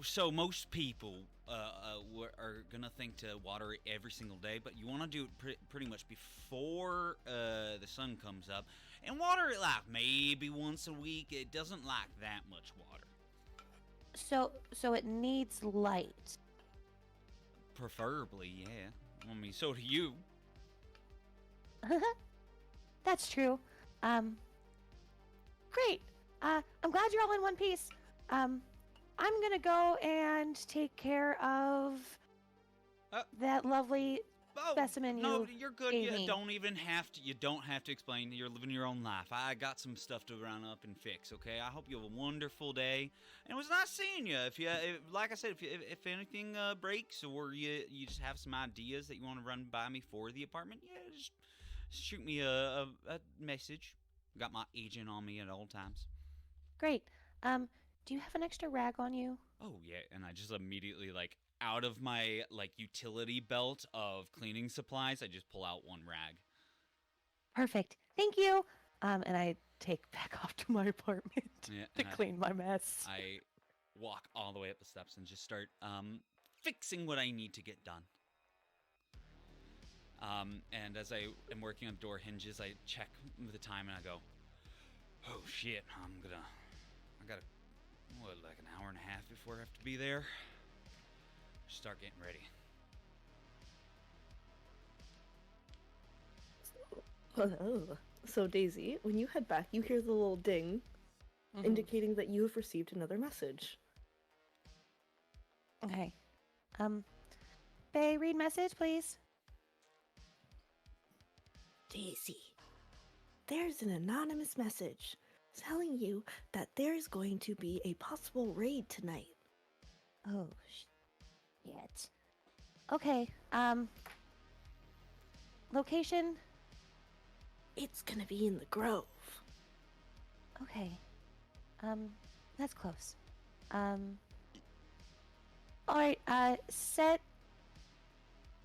so most people are gonna think to water it every single day, but you want to do it pretty much before the sun comes up, and water it like maybe once a week. It doesn't like that much water. So it needs light. Preferably, yeah. I mean, so do you. That's true. Great. I'm glad you're all in one piece. I'm gonna go and take care of that lovely Oh, specimen no, you you're good. gave You me. don't even have to. You don't have to explain. You're living your own life. I got some stuff to round up and fix. Okay. I hope you have a wonderful day. And it was nice seeing you. Like I said, if anything breaks or you just have some ideas that you want to run by me for the apartment, yeah, just shoot me a message. Got my agent on me at all times. Great. Do you have an extra rag on you? Oh yeah, and I just immediately out of my utility belt of cleaning supplies, I just pull out one rag. Perfect. Thank you. And I take back off to my apartment Yeah, to and clean my mess. I walk all the way up the steps and just start fixing what I need to get done. And as I am working on door hinges, I check the time and I go, "Oh shit, I got like an hour and a half before I have to be there." Start getting ready. Oh. So Daisy, when you head back, you hear the little ding indicating that you have received another message. Okay. Faye, read message, please. Daisy, there's an anonymous message telling you that there's going to be a possible raid tonight. Oh, shit. Okay, location? It's gonna be in the Grove. Okay. That's close. Alright,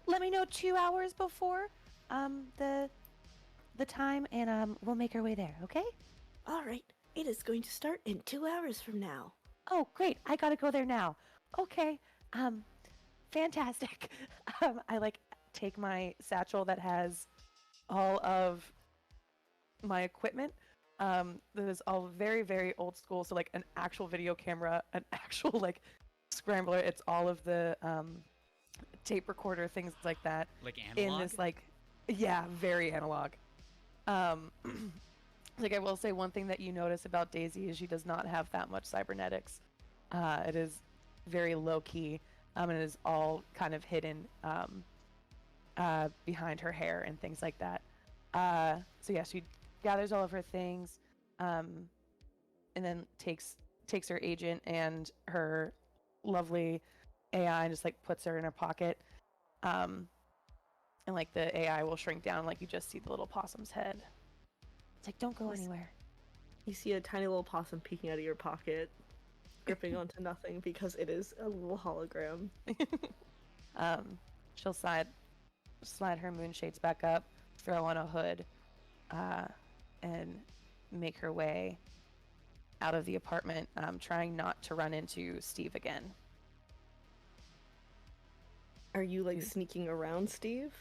let me know 2 hours before, the time, and, we'll make our way there, okay? Alright, it is going to start in 2 hours from now. Oh, great, I gotta go there now. Okay, fantastic. I, take my satchel that has all of my equipment, that is all very, very old school, so, an actual video camera, an actual, scrambler, it's all of the, tape recorder, things like that. Like analog? In this, yeah, very analog. I will say one thing that you notice about Daisy is she does not have that much cybernetics. It is very low-key, and it is all kind of hidden behind her hair and things like that. So yeah, she gathers all of her things, and then takes her agent and her lovely AI and just puts her in her pocket. And the AI will shrink down, you just see the little possum's head. It's don't go anywhere. You see a tiny little possum peeking out of your pocket, gripping onto nothing because it is a little hologram. She'll slide her moonshades back up, throw on a hood, and make her way out of the apartment, trying not to run into Steve again. Are you sneaking around Steve?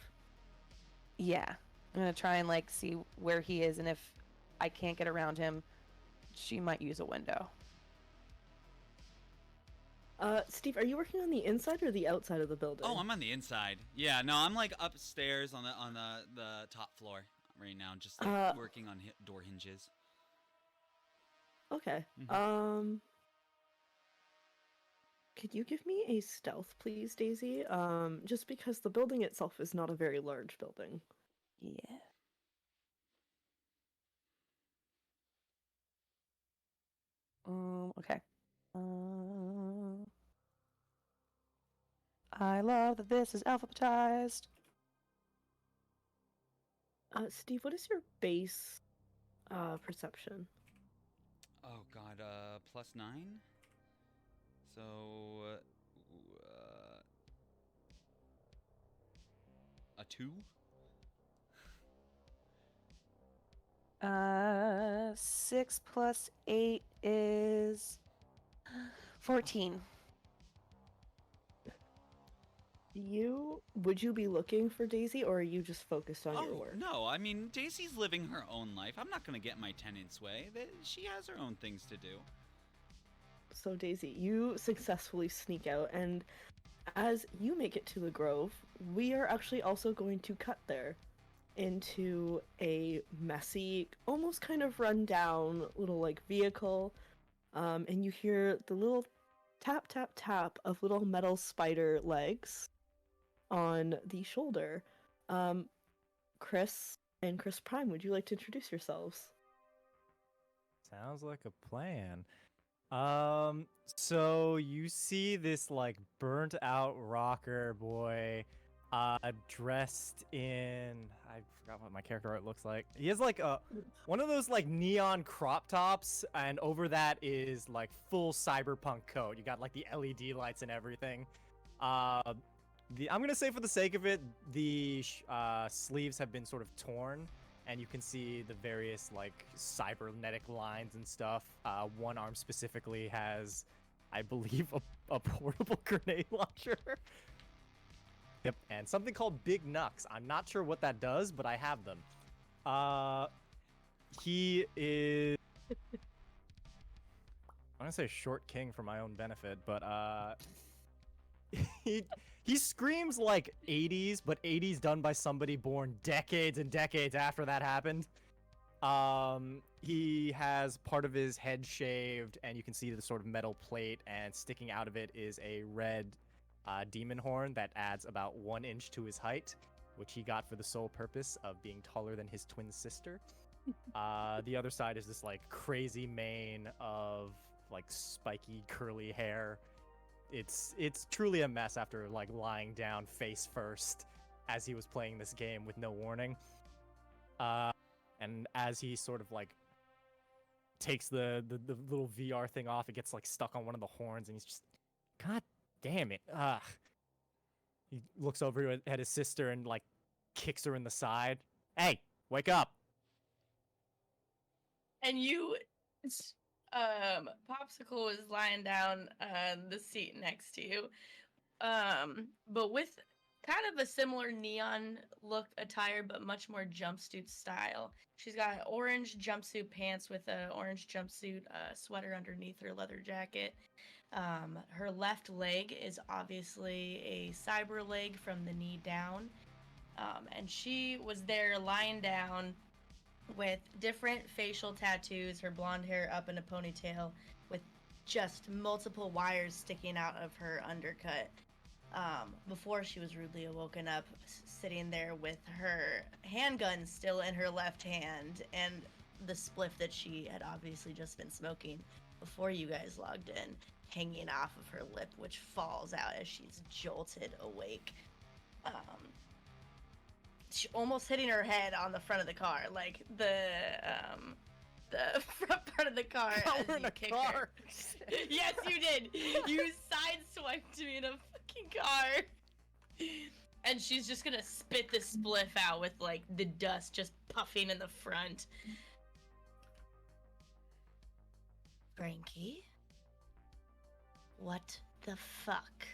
Yeah. I'm gonna try and see where he is, and if I can't get around him, she might use a window. Steve, are you working on the inside or the outside of the building? Oh, I'm on the inside. Yeah, no, I'm upstairs on the top floor right now, just working on door hinges. Okay. Could you give me a stealth, please, Daisy? Just because the building itself is not a very large building. Yeah. Okay. I love that this is alphabetized. Steve, what is your base perception? Oh god, +9? So, a 2? 6 plus 8 is 14. Would you be looking for Daisy, or are you just focused on your work? No, I mean, Daisy's living her own life. I'm not gonna get my tenant's way. She has her own things to do. So Daisy, you successfully sneak out, and as you make it to the Grove, we are actually also going to cut there into a messy, almost kind of run down little vehicle, and you hear the little tap tap tap of little metal spider legs on the shoulder Chris and Chris Prime, would you like to introduce yourselves? Sounds like a plan. So you see this like burnt out rocker boy, dressed in, I forgot what my character art looks like. He has like one of those like neon crop tops, and over that is like full cyberpunk coat. You got like the LED lights and everything. I'm gonna say for the sake of it, the sleeves have been sort of torn, and you can see the various like cybernetic lines and stuff. One arm specifically has, I believe, a portable grenade launcher. Yep, and something called Big Nux. I'm not sure what that does, but I have them. He is, I'm gonna say short king for my own benefit, but he screams like 80s, but 80s done by somebody born decades and decades after that happened. He has part of his head shaved, and you can see the sort of metal plate, and sticking out of it is a red demon horn that adds about 1 inch to his height, which he got for the sole purpose of being taller than his twin sister. The other side is this like crazy mane of like spiky curly hair. It's truly a mess after like lying down face first as he was playing this game with no warning. And as he sort of like takes the little VR thing off, it gets like stuck on one of the horns, and he's just, God damn it. He looks over at his sister and like kicks her in the side. Hey, wake up. And you, Popsicle was lying down on the seat next to you, but with kind of a similar neon look attire, but much more jumpsuit style. She's got orange jumpsuit pants with an orange jumpsuit sweater underneath her leather jacket. Her left leg is obviously a cyber leg from the knee down, and she was there lying down with different facial tattoos, her blonde hair up in a ponytail with just multiple wires sticking out of her undercut. Before she was rudely awoken up, sitting there with her handgun still in her left hand and the spliff that she had obviously just been smoking before you guys logged in, hanging off of her lip, which falls out as she's jolted awake. She almost hitting her head on the front of the car, like the front part of the car. God, we're in a car. Yes, you did. You sideswiped me in a fucking car. And she's just gonna spit the spliff out with like the dust just puffing in the front. Frankie? What the fuck?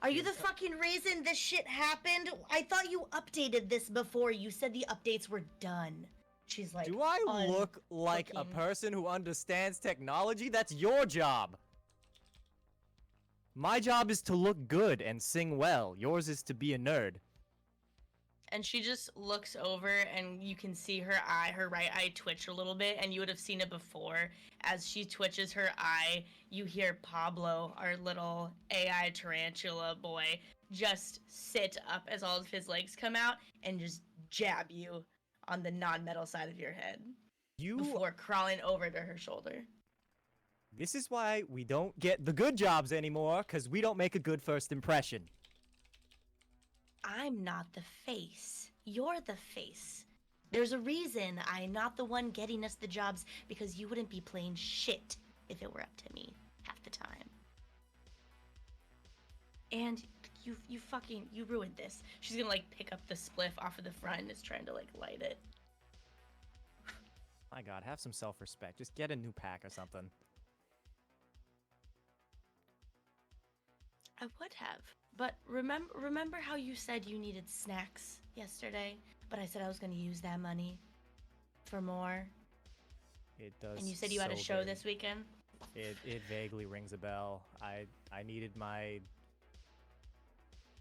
Are you the fucking reason this shit happened? I thought you updated this before. You said the updates were done. She's like, do I look like a person who understands technology? That's your job. My job is to look good and sing well. Yours is to be a nerd. And she just looks over, and you can see her eye, her right eye twitch a little bit, and you would have seen it before. As she twitches her eye, you hear Pablo, our little AI tarantula boy, just sit up as all of his legs come out and just jab you on the non-metal side of your head before crawling over to her shoulder. This is why we don't get the good jobs anymore, because we don't make a good first impression. I'm not the face. You're the face. There's a reason I'm not the one getting us the jobs, because you wouldn't be playing shit if it were up to me half the time. And you ruined this. She's gonna like pick up the spliff off of the front and is trying to like light it. My God, have some self-respect. Just get a new pack or something. I would have. But remember how you said you needed snacks yesterday, but I said I was going to use that money for more? It does. And you said you had a show this weekend? It vaguely rings a bell. I needed my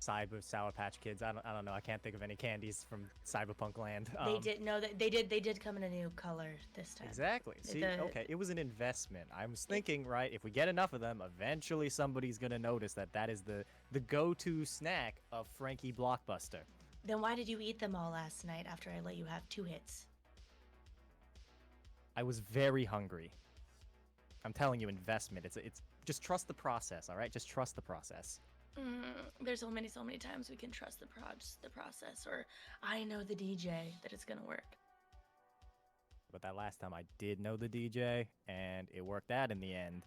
Cyber Sour Patch Kids. I don't know. I can't think of any candies from Cyberpunk land. They did no, they did come in a new color this time. Exactly. See, The- okay, it was an investment. I was thinking, right, if we get enough of them, eventually somebody's gonna notice that is the go-to snack of Frankie Blockbuster. Then why did you eat them all last night after I let you have 2 hits? I was very hungry. I'm telling you, investment. It's just trust the process, all right? Just trust the process. There's so many times we can trust the process, or I know the DJ that it's gonna work. But that last time I did know the DJ, and it worked out in the end.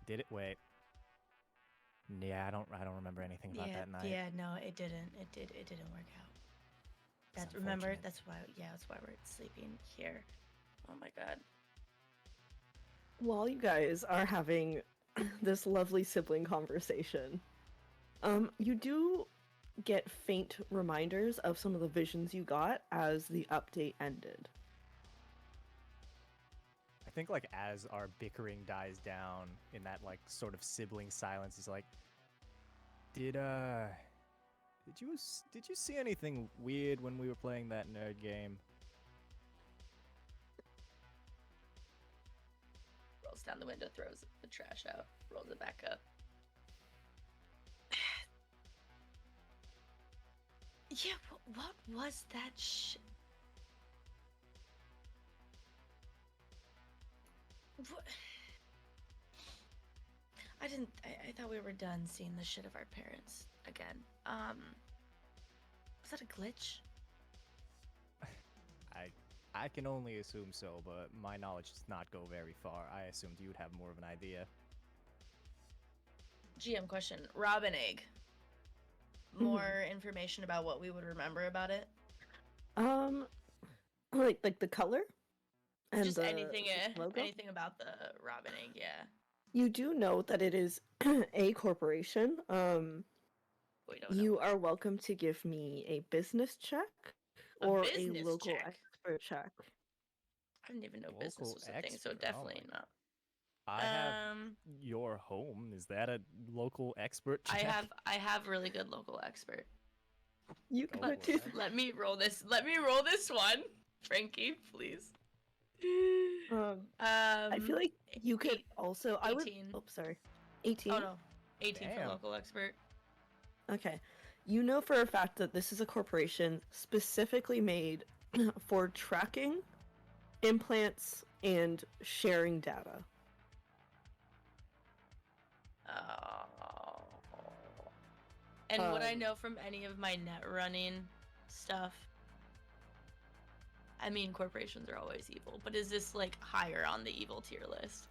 Did it? Wait. Yeah, I don't remember anything about that night. Yeah, no, it didn't. It didn't work out. It's That's remember. unfortunate. That's why we're sleeping here. Oh my god. While you guys are having this lovely sibling conversation, you do get faint reminders of some of the visions you got as the update ended. I think like as our bickering dies down in that like sort of sibling silence, he's like, Did you see anything weird when we were playing that nerd game? Rolls down the window, throws the trash out, rolls it back up. Yeah, what was that shit? What? I thought we were done seeing the shit of our parents again. Was that a glitch? I can only assume so, but my knowledge does not go very far. I assumed you'd have more of an idea. GM question. Robin egg. More information about what we would remember about it? Like the color? And Just the anything logo? anything about the Robin egg, yeah. You do know that it is a corporation. We don't know. You are welcome to give me a business check A or business a local check? expert check. I didn't even know business Local was a thing, so expert, oh definitely my- not. I have your home. Is that a local expert I check? have really good local expert. You Go can for do it. Let me roll this one, Frankie, please. I feel like you could also. I would. 18. Oh, sorry. 18. Oh no, 18 Damn. for local expert. Okay. You know for a fact that this is a corporation specifically made for tracking, implants, and sharing data. Oh. And would I know from any of my net running stuff? I mean, corporations are always evil, but is this like higher on the evil tier list?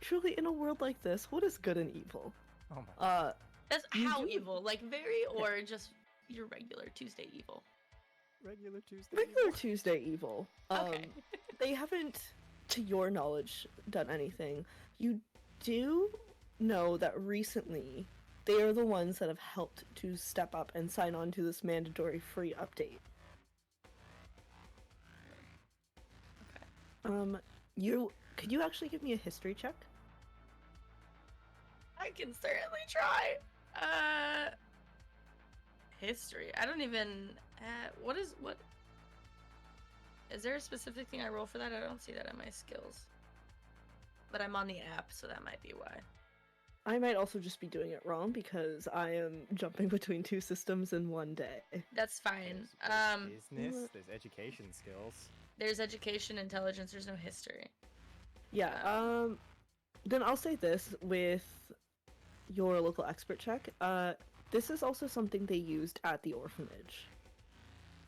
Truly, in a world like this, what is good and evil? Oh my. That's You how do- evil, like very, or just your regular Tuesday evil. Regular Tuesday. Regular Tuesday evil. Okay. They haven't, to your knowledge, done anything. You do know that recently they are the ones that have helped to step up and sign on to this mandatory free update. Could you actually give me a history check? I can certainly try. History. I don't even. What is. Is there a specific thing I roll for that? I don't see that in my skills. But I'm on the app, so that might be why. I might also just be doing it wrong because I am jumping between two systems in one day. That's fine. There's business. There's education skills. There's education, intelligence. There's no history. Yeah, then I'll say this with your local expert check. This is also something they used at the orphanage.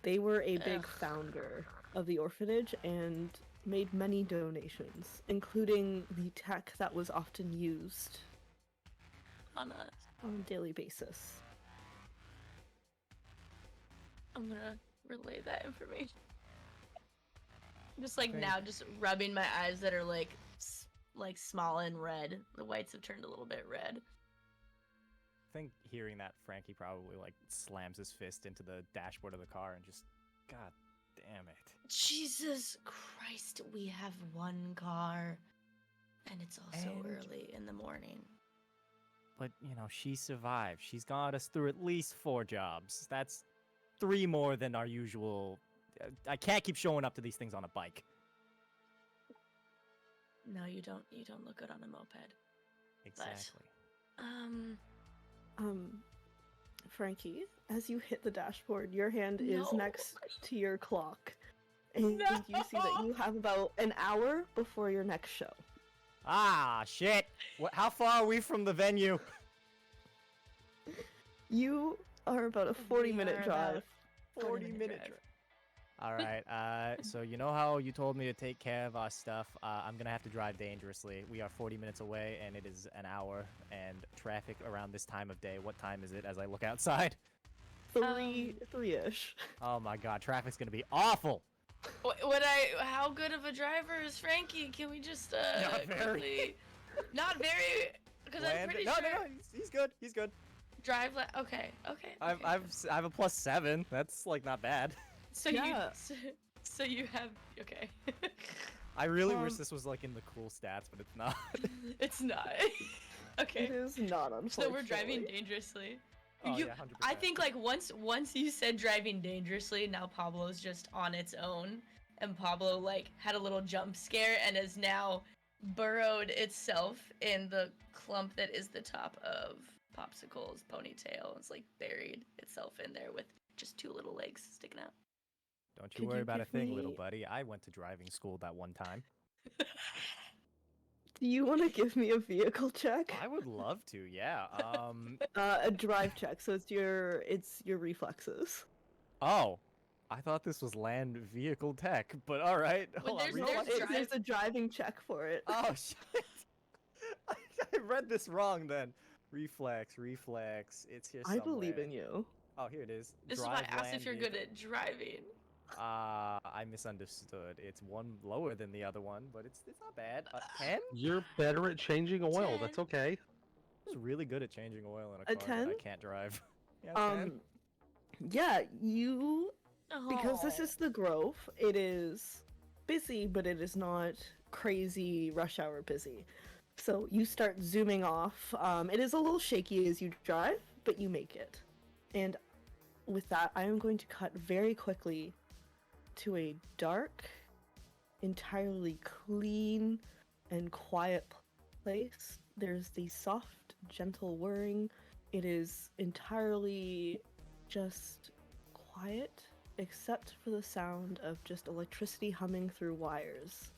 They were a big Ugh. founder of the orphanage and made many donations, including the tech that was often used On a. on a daily basis. I'm gonna relay that information. Just like Great. now, just rubbing my eyes that are like small and red. The whites have turned a little bit red. I think hearing that, Frankie probably like slams his fist into the dashboard of the car and just, God damn it. Jesus Christ, we have one car, and it's also And- early in the morning. but you know, she survived. She's got us through at least 4 jobs. That's 3 more than our usual. I can't keep showing up to these things on a bike. No, you don't. You don't look good on a moped. Exactly. Frankie, as you hit the dashboard, your hand is No. next to your clock. And No. you see that you have about an hour before your next show. Ah, shit. How far are we from the venue? You are about a We 40-minute are drive. about 40-minute drive. All right. So you know how you told me to take care of our stuff? I'm gonna have to drive dangerously. We are 40 minutes away, and it is an hour. And traffic around this time of day. What time is it? As I look outside. Three-ish. Oh my God, traffic's gonna be awful. How good of a driver is Frankie? Can we just Not very. quickly- Not very, because I'm pretty no, sure. no, he's good. He's good. Drive. Okay. I have a +7. That's like not bad. So Yeah. so you have okay. I really wish this was like in the cool stats, but it's not. It's not. Okay. It is not, unfortunately. So we're driving dangerously. Oh, You- yeah, 100%. I think like once you said driving dangerously, now Pablo's just on its own, and Pablo like had a little jump scare and has now burrowed itself in the clump that is the top of Popsicle's ponytail. It's like buried itself in there with just 2 little legs sticking out. Don't you Could worry you about a give thing, little me- buddy. I went to driving school that one time. Do you want to give me a vehicle check? I would love to, yeah. A drive check, so it's your reflexes. Oh, I thought this was land vehicle tech, but all right. Well, Hold on, there's reflex- drive- There's a driving check for it. Oh shit! I read this wrong then. Reflex. It's here I somewhere. believe in you. Oh, here it is. This Drive is why I asked land if you're good vehicle. at driving. I misunderstood. It's one lower than the other one, but it's not bad. 10? You're better at changing oil. That's 10. okay. I was really good at changing oil in A a car that I 10? can't drive. Yeah, 10. Yeah, you because this Aw. is the Grove, it is busy, but it is not crazy rush hour busy. So you start zooming off. It is a little shaky as you drive, but you make it. And with that, I am going to cut very quickly to a dark, entirely clean and quiet place. There's the soft, gentle whirring. It is entirely just quiet, except for the sound of just electricity humming through wires.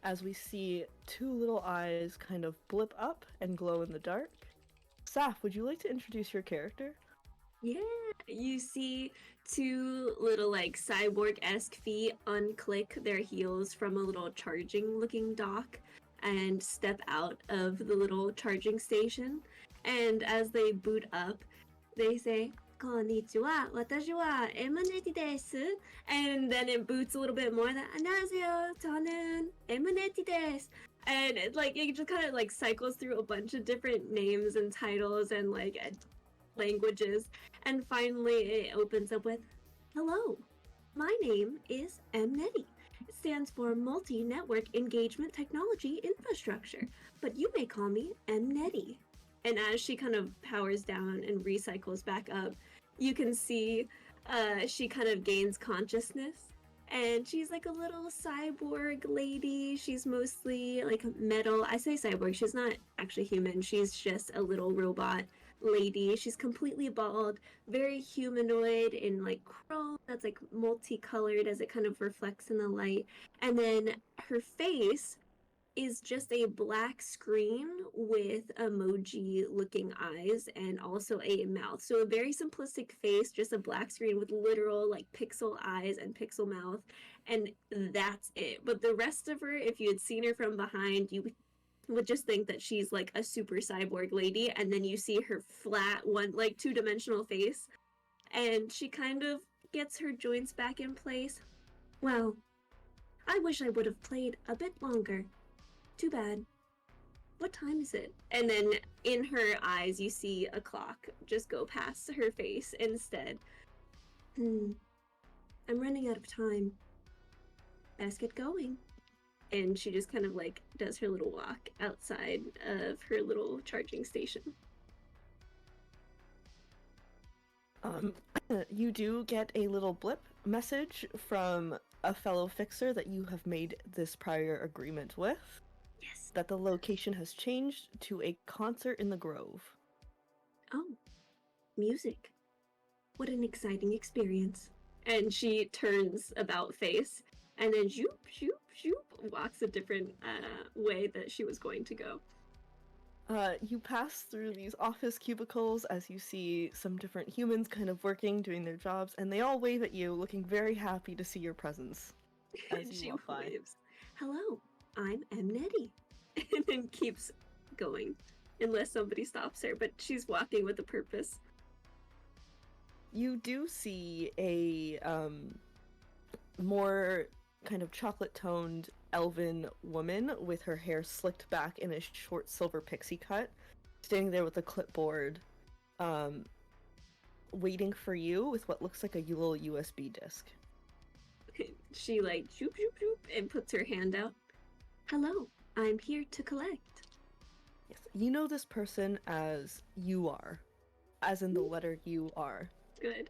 As we see 2 little eyes kind of blip up and glow in the dark. Saf, would you like to introduce your character? Yeah, you see 2 little like cyborg-esque feet unclick their heels from a little charging looking dock and step out of the little charging station. And as they boot up, they say, "Konnichiwa, watashi wa Emuneti desu." And then it boots a little bit more. "안녕하세요, 저는 Emuneti desu." And it just kind of like cycles through a bunch of different names and titles and like languages. And finally, it opens up with, "Hello, my name is Mneti. It stands for Multi-Network Engagement Technology Infrastructure, but you may call me Mneti." And as she kind of powers down and recycles back up, you can see she kind of gains consciousness. And she's like a little cyborg lady. She's mostly like metal. I say cyborg, she's not actually human. She's just a little robot lady. She's completely bald, very humanoid in like chrome that's like multicolored as it kind of reflects in the light. And then her face is just a black screen with emoji looking eyes and also a mouth. So a very simplistic face, just a black screen with literal like pixel eyes and pixel mouth, and that's it. But the rest of her, if you had seen her from behind, you would just think that she's like a super cyborg lady, and then you see her flat one like 2-dimensional face, and she kind of gets her joints back in place. "Well, I wish I would have played a bit longer. Too bad. What time is it?" And then in her eyes, you see a clock just go past her face instead. I'm running out of time. Best get going." And she just kind of like does her little walk outside of her little charging station. Um, you do get a little blip message from a fellow fixer that you have made this prior agreement with, Yes. that the location has changed to a concert in the Grove. Oh, music. What an exciting experience. And she turns about face and then zoop, zoop, zoop, walks a different way that she was going to go. You pass through these office cubicles as you see some different humans kind of working, doing their jobs, and they all wave at you, looking very happy to see your presence as you She walk by. waves. Hello, I'm M. Nettie. And then keeps going. Unless somebody stops her, but she's walking with a purpose. You do see a more kind of chocolate-toned elven woman with her hair slicked back in a short silver pixie cut, standing there with a clipboard, waiting for you with what looks like a little USB disc. She like zoop, zoop, zoop, and puts her hand out. Hello, I'm here to collect. Yes, you know this person as you are, as in the letter U R. Good.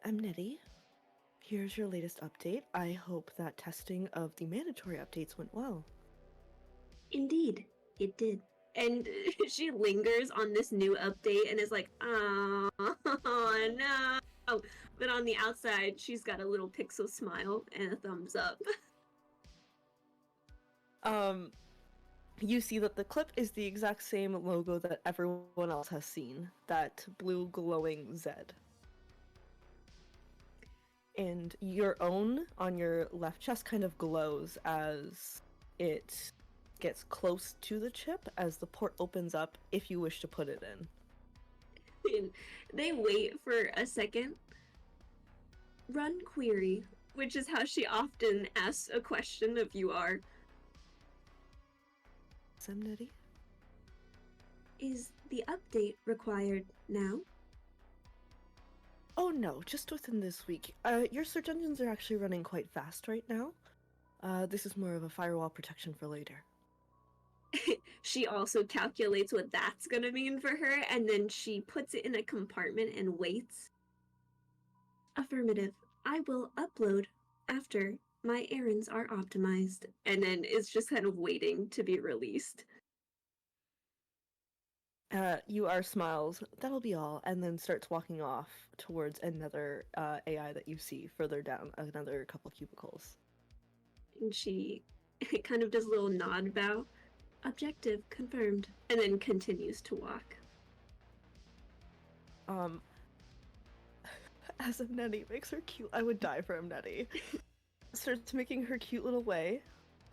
I'm Nettie. Here's your latest update. I hope that testing of the mandatory updates went well. Indeed, it did. And she lingers on this new update and is like, oh no. But on the outside, she's got a little pixel smile and a thumbs up. You see that the clip is the exact same logo that everyone else has seen, that blue glowing Z. And your own on your left chest kind of glows as it gets close to the chip as the port opens up if you wish to put it in. And they wait for a second. Run query, which is how she often asks a question of you are. Semnity? Is the update required now? Oh no, just within this week. Your search engines are actually running quite fast right now. This is more of a firewall protection for later. She also calculates what that's gonna mean for her, and then she puts it in a compartment and waits. Affirmative. I will upload after my errands are optimized. And then is just kind of waiting to be released. UR smiles, that'll be all, and then starts walking off towards another AI that you see further down, another couple cubicles. And she kind of does a little nod bow. Objective confirmed. And then continues to walk. As Amneti makes her cute, I would die for Amneti. Starts making her cute little way.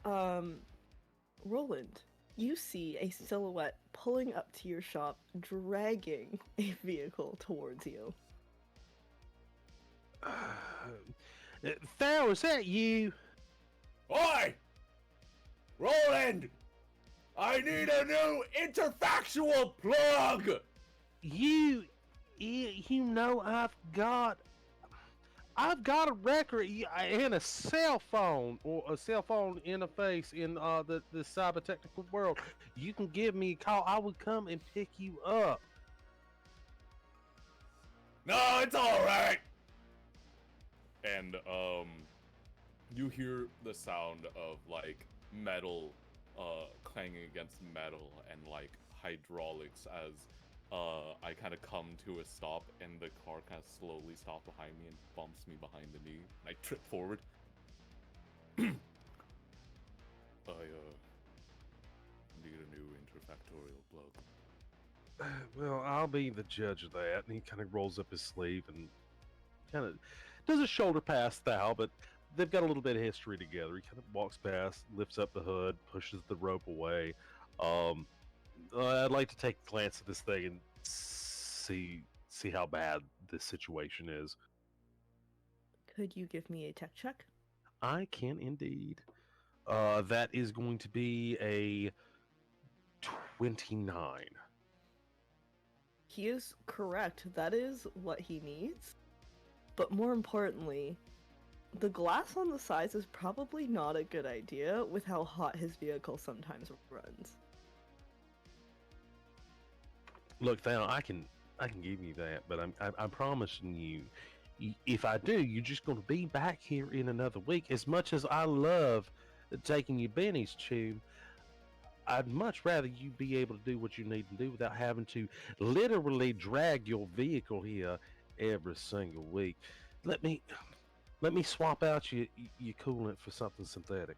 Roland, you see a silhouette pulling up to your shop, dragging a vehicle towards you. Thao, is that you? Oi! Roland! I need a new interfactual plug! You know, I've got a record and a cell phone, or a cell phone interface in the cyber technical world. You can give me a call. I would come and pick you up. No, it's alright! And, you hear the sound of, like, metal, clanging against metal and, like, hydraulics as, I kind of come to a stop and the car kind of slowly stops behind me and bumps me behind the knee. And I trip forward. I, need a new interfactorial plug. Well, I'll be the judge of that. And he kind of rolls up his sleeve and kind of does a shoulder past Thao, but they've got a little bit of history together. He kind of walks past, lifts up the hood, pushes the rope away. I'd like to take a glance at this thing and see how bad this situation is. Could you give me a tech check? I can indeed. That is going to be a 29. He is correct. That is what he needs. But more importantly, the glass on the sides is probably not a good idea with how hot his vehicle sometimes runs. Look, Thao, I can I can give you that, but I'm promising you, if I do, you're just going to be back here in another week. As much as I love taking you Benny's tune, I'd much rather you be able to do what you need to do without having to literally drag your vehicle here every single week. Let me let me swap out your coolant for something synthetic.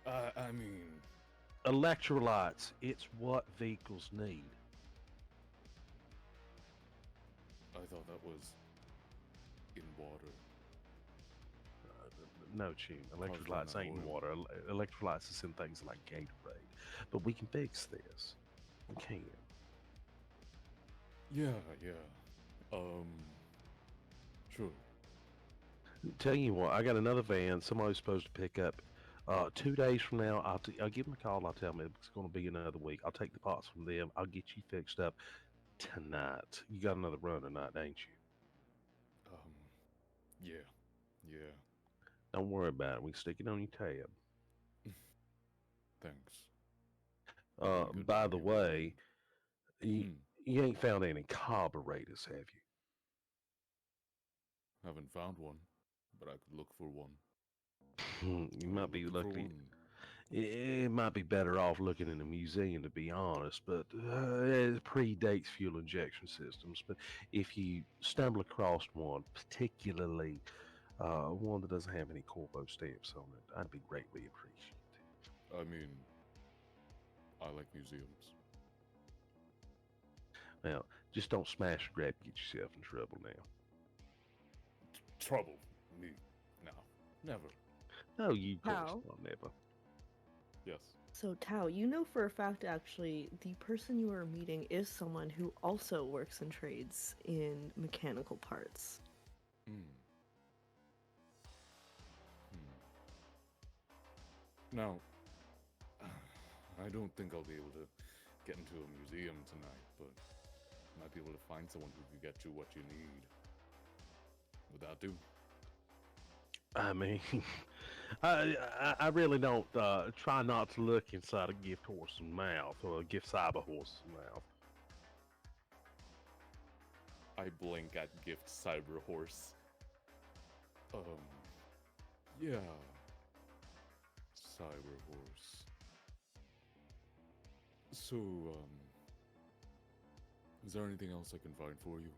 I mean, Electrolytes, it's what vehicles need. I thought that was in water. No, tune. Caused Electrolytes on ain't in that water. Electrolytes is in things like Gatorade. But we can fix this. We can. Yeah. Sure. Tell you what, I got another van. Somebody's supposed to pick up. 2 days from now, I'll give them a call. I'll tell them it's going to be another week. I'll take the pots from them. I'll get you fixed up tonight. You got another run tonight, ain't you? Yeah. Don't worry about it. We can stick it on your tab. Thanks. That'd be good By to the hear, really. way, you ain't found any carburetors, have you? Haven't found one, but I could look for one. You might be Looking for lucky. one. It might be better off looking in a museum, to be honest, but it predates fuel injection systems. But if you stumble across one, particularly one that doesn't have any Corvo stamps on it, I'd be greatly appreciated. I mean, I like museums. Now, just don't smash or grab and get yourself in trouble now. Trouble? Me? No. Never. No, you How? course never. Yes. So Tao, you know for a fact actually the person you are meeting is someone who also works in trades in mechanical parts. Now, I don't think I'll be able to get into a museum tonight, but I might be able to find someone who can get you what you need. Would that do? I mean, I really don't try not to look inside a gift horse's mouth or a gift cyber horse's mouth. I blink at Gift Cyber Horse. Yeah. Cyber Horse. So, is there anything else I can find for you?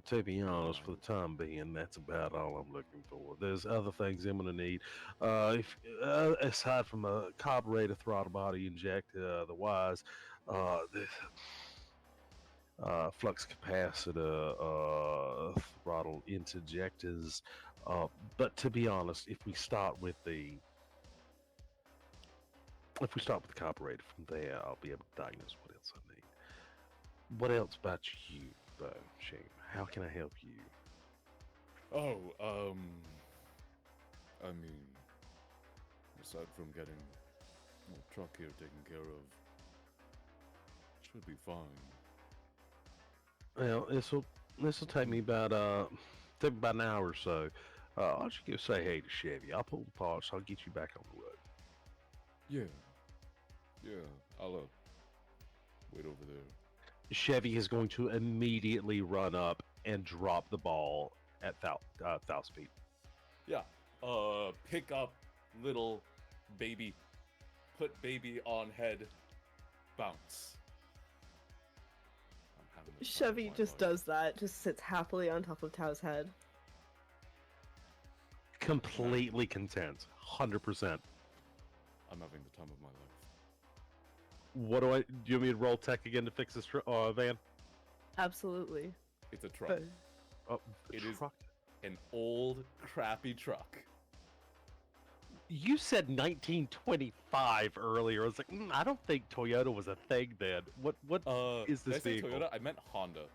To be honest, for the time being, that's about all I'm looking for. There's other things I'm gonna need. Aside from a carburetor, throttle body injector, otherwise, the flux capacitor, throttle interjectors. But to be honest, if we start with the carburetor from there, I'll be able to diagnose what else I need. What else about you, though, Shane? How can I help you? Oh, I mean, aside from getting the truck here taken care of, should be fine. Well, this will take me about an hour or so. I'll just go say hey to Chevy. I'll pull the parts. I'll get you back on the road. Yeah. I'll wait over there. Chevy is going to immediately run up and drop the ball at Thou's feet. Yeah. Pick up little baby, put baby on head, bounce. I'm having the time of Chevy my just life. does that, just sits happily on top of Tao's head. Completely content. 100%. I'm having the time of my life. Do you want me to roll tech again to fix this van? Absolutely. It's a truck. But Oh, the It is- truck. An old, crappy truck. You said 1925 earlier. I was like, I don't think Toyota was a thing then. What is Did I this say vehicle? Toyota? I meant Honda.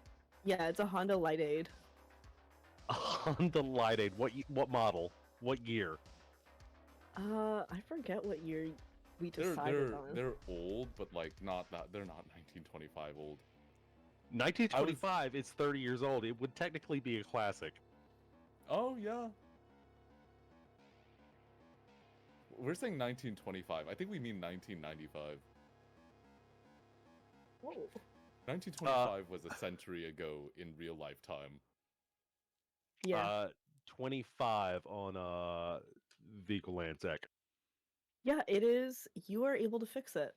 yeah, it's a Honda Light Aid. A Honda Light Aid. What model? What year? I forget what year we decided on. They're old, but like not that. They're not 1925 old. 1925 is 30 years old. It would technically be a classic. Oh yeah. We're saying 1925. I think we mean 1995. Oh. 1925 was a century ago in real lifetime. Yeah. 25 on vehicle land tech. Yeah, it is. You are able to fix it.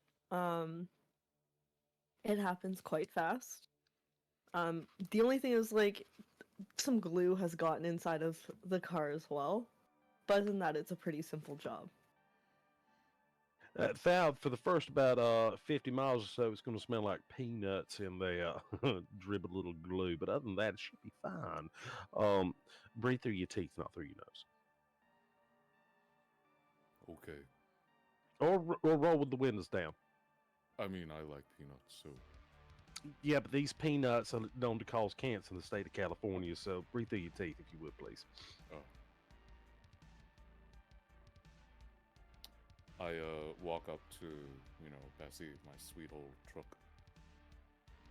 It happens quite fast. The only thing is like some glue has gotten inside of the car as well. But other than that, it's a pretty simple job. Found for the first about 50 miles or so, it's going to smell like peanuts and they drip a little glue. But other than that, it should be fine. Breathe through your teeth, not through your nose. Okay. Or roll with the windows down. I mean, I like peanuts, so. Yeah, but these peanuts are known to cause cancer in the state of California, so breathe through your teeth if you would, please. Oh. I walk up to, Bessie, my sweet old truck,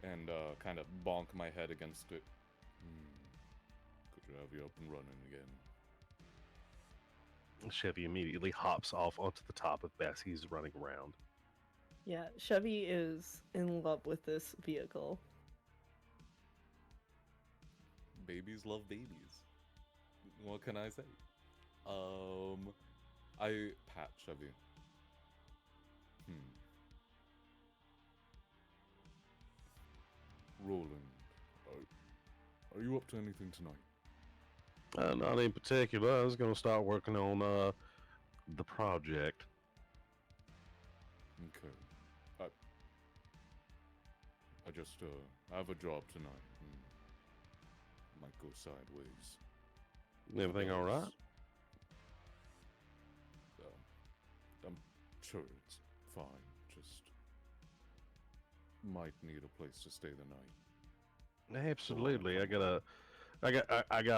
and kind of bonk my head against it. Good to have you up and running again. Chevy immediately hops off onto the top of Bessie's running around. Yeah, Chevy is in love with this vehicle. Babies love babies. What can I say? I pat Chevy. Roland, are you up to anything tonight? Not in particular. I was going to start working on the project. Okay. I just I have a job tonight. Might go sideways. Everything all right? I'm sure it's fine. Just might need a place to stay the night. Absolutely. I got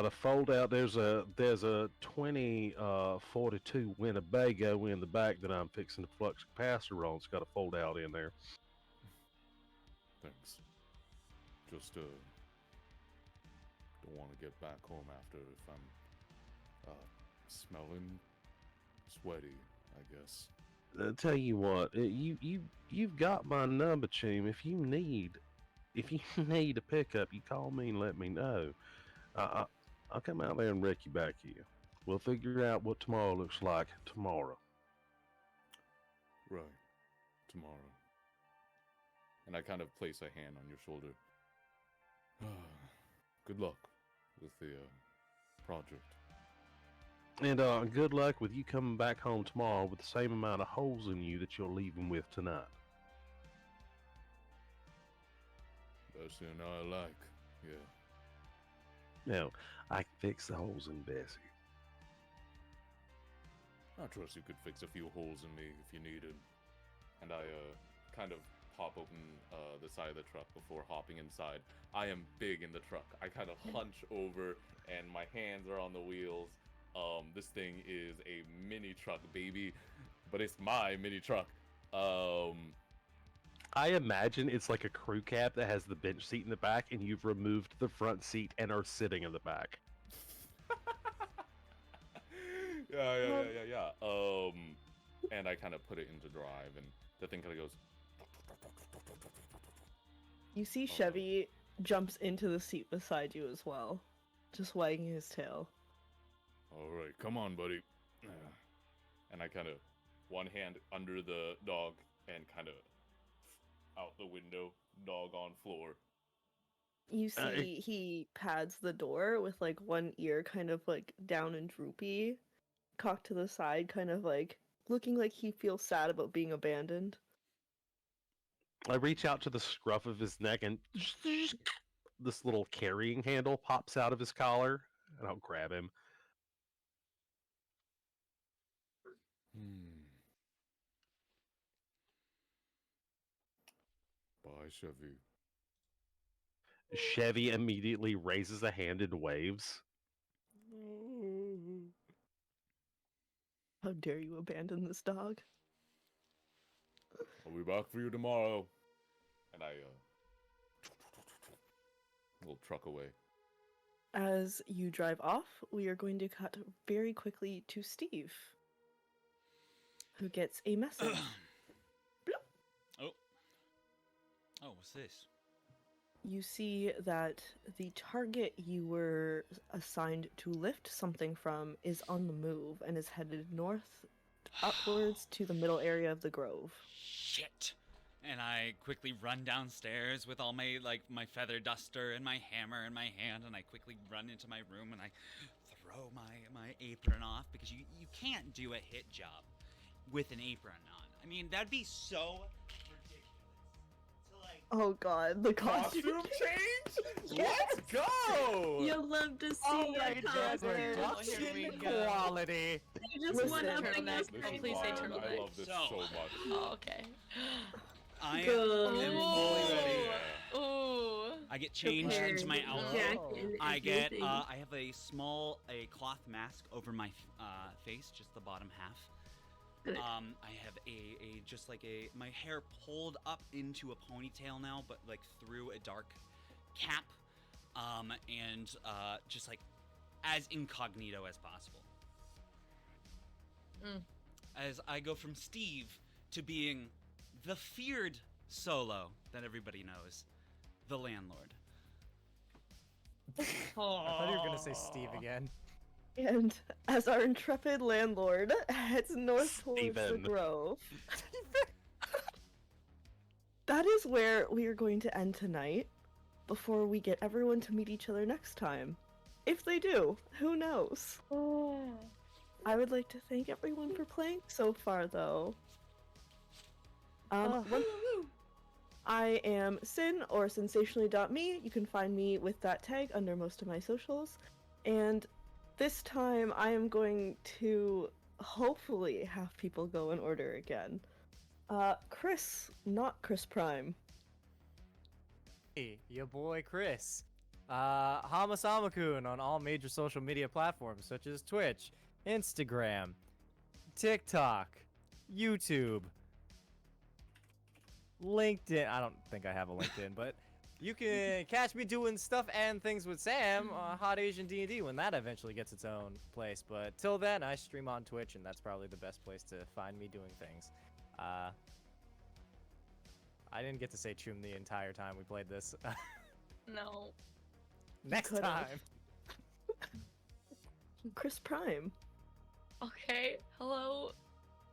a fold out. There's a 2042 Winnebago in the back that I'm fixing to flux capacitor on. It's got a fold out in there. Thanks. Just don't want to get back home after if I'm smelling sweaty, I guess. Tell you what, you've got my number, Choom. If you need a pickup, you call me and let me know. I'll come out there and wreck you back here. We'll figure out what tomorrow looks like tomorrow. Right. Tomorrow. And I kind of place a hand on your shoulder. Good luck with the project. And good luck with you coming back home tomorrow with the same amount of holes in you that you're leaving with tonight. That's an I like, yeah. Now, I can fix the holes in Bessie. I trust you could fix a few holes in me if you needed. And I kind of pop open the side of the truck before hopping inside. I am big in the truck. I kind of hunch over and my hands are on the wheels. This thing is a mini truck, baby, but it's my mini truck. I imagine it's like a crew cab that has the bench seat in the back and you've removed the front seat and are sitting in the back. Yeah. And I kind of put it into drive and the thing kind of goes. You see Chevy jumps into the seat beside you as well, just wagging his tail. All right, come on, buddy. And I kind of one hand under the dog and kind of out the window, dog on floor. You see he pads the door with like one ear kind of like down and droopy, cocked to the side, kind of like looking like he feels sad about being abandoned. I reach out to the scruff of his neck and this little carrying handle pops out of his collar and I'll grab him. Bye, Chevy. Chevy immediately raises a hand and waves. How dare you abandon this dog? I'll be back for you tomorrow. And I will truck away. As you drive off, we are going to cut very quickly to Steve, who gets a message. Oh, what's this? You see that the target you were assigned to lift something from is on the move and is headed north upwards to the middle area of the grove. Shit! And I quickly run downstairs with all my my feather duster and my hammer in my hand, and I quickly run into my room and I throw my apron off, because you can't do a hit job with an apron on. I mean, that'd be so ridiculous. So like, Oh god, the costume. Costume change? Let's go! You'll love to see Oh your my god, costume. production Here we go. quality. You're just Listen, one-upping us. This is Please say wild. I turtleneck. love this So- so much. Oh, okay. I am Good. fully ready. Ooh. I get changed Prepared into my with outfit. jacket and I get everything. I have a cloth mask over my face, just the bottom half. Good. I have a just like my hair pulled up into a ponytail now, but like through a dark cap, and just like as incognito as possible. As I go from Steve to being the feared Solo that everybody knows, the landlord. I thought you were gonna say Steve again. And as our intrepid landlord heads north towards the Steven. grove, that is where we are going to end tonight, before we get everyone to meet each other next time. If they do, who knows? I would like to thank everyone for playing so far, though. I am Sin, or sensationally.me. You can find me with that tag under most of my socials. And this time I am going to hopefully have people go in order again. Chris, not Chris Prime. Hey, your boy Chris. Hamasamakun on all major social media platforms such as Twitch, Instagram, TikTok, YouTube, LinkedIn. I don't think I have a LinkedIn, but you can catch me doing stuff and things with Sam on Hot Asian D&D when that eventually gets its own place. But till then, I stream on Twitch, and that's probably the best place to find me doing things. I didn't get to say Chum the entire time we played this. No. Next could've. time. Chris Prime. Okay. Hello.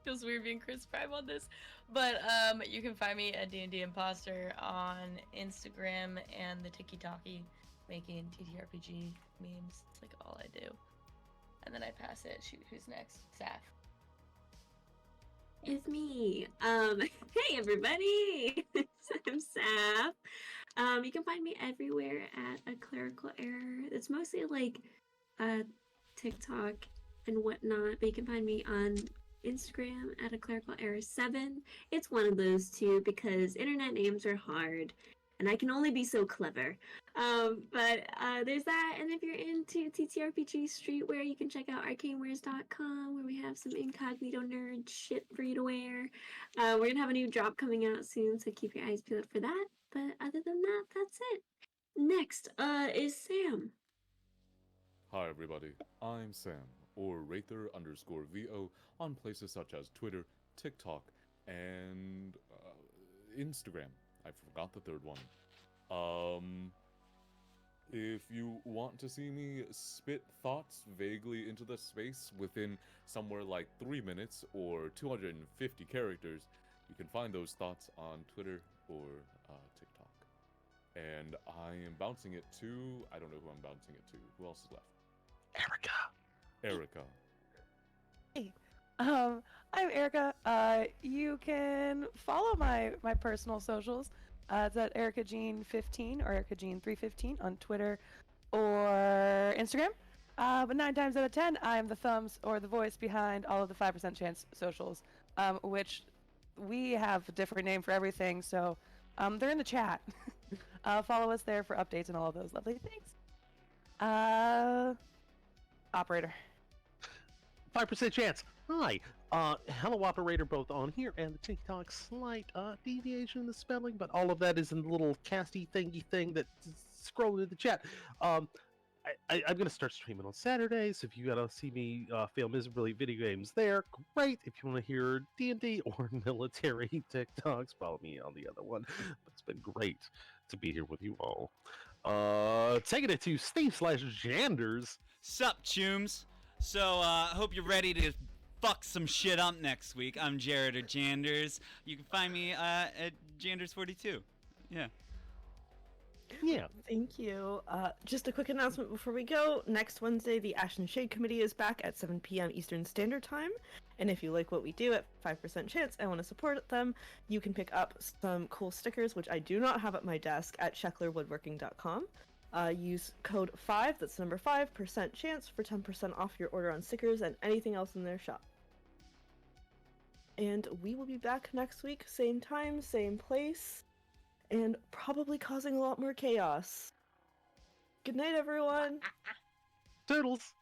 Feels weird being Chris Prime on this, but you can find me at D&D Imposter on Instagram and the TikTok, making TTRPG memes. It's like all I do. And then I pass it. Shoot, who's next? Saf. It's me. Hey everybody! I'm Saf. You can find me everywhere at A Clerical Error. It's mostly like TikTok and whatnot, but you can find me on Instagram at A Clerical Error 7. It's one of those two because internet names are hard, and I can only be so clever. But there's that, and if you're into TTRPG streetwear, you can check out arcanewares.com, where we have some incognito nerd shit for you to wear. We're gonna have a new drop coming out soon, so keep your eyes peeled for that. But other than that, that's it. Next is Sam. Hi everybody, I'm Sam, or Rather_VO on places such as Twitter, TikTok, and Instagram. I forgot the third one. If you want to see me spit thoughts vaguely into the space within somewhere like 3 minutes or 250 characters, you can find those thoughts on Twitter or TikTok. And I am bouncing it to... I don't know who I'm bouncing it to. Who else is left? Erica. Hey, I'm Erica. You can follow my personal socials. It's at EricaJean15 or EricaJean315 on Twitter or Instagram. But 9 times out of 10, I am the thumbs or the voice behind all of the 5% chance socials, which we have a different name for everything, so they're in the chat. Follow us there for updates and all of those lovely things. Operator. 5% chance. Hi. Hello, operator, both on here and the TikTok. Slight deviation in the spelling, but all of that is in the little casty thingy thing that scrolled in the chat. I'm gonna start streaming on Saturdays. If you gotta see me fail miserably video games there, great. If you want to hear D&D or military TikToks, follow me on the other one. But it's been great to be here with you all. Taking it to Steve/Janders. Sup, chooms? So, hope you're ready to fuck some shit up next week. I'm Jared or Janders. You can find me at Janders42. Yeah. Yeah. Thank you. Just a quick announcement before we go. Next Wednesday, the Ash and Shade Committee is back at 7 p.m. Eastern Standard Time. And if you like what we do at 5% chance and want to support them, you can pick up some cool stickers, which I do not have at my desk, at shecklerwoodworking.com. Use code 5, that's number 5% chance for 10% off your order on stickers and anything else in their shop. And we will be back next week, same time, same place. And probably causing a lot more chaos. Good night, everyone. Toodles.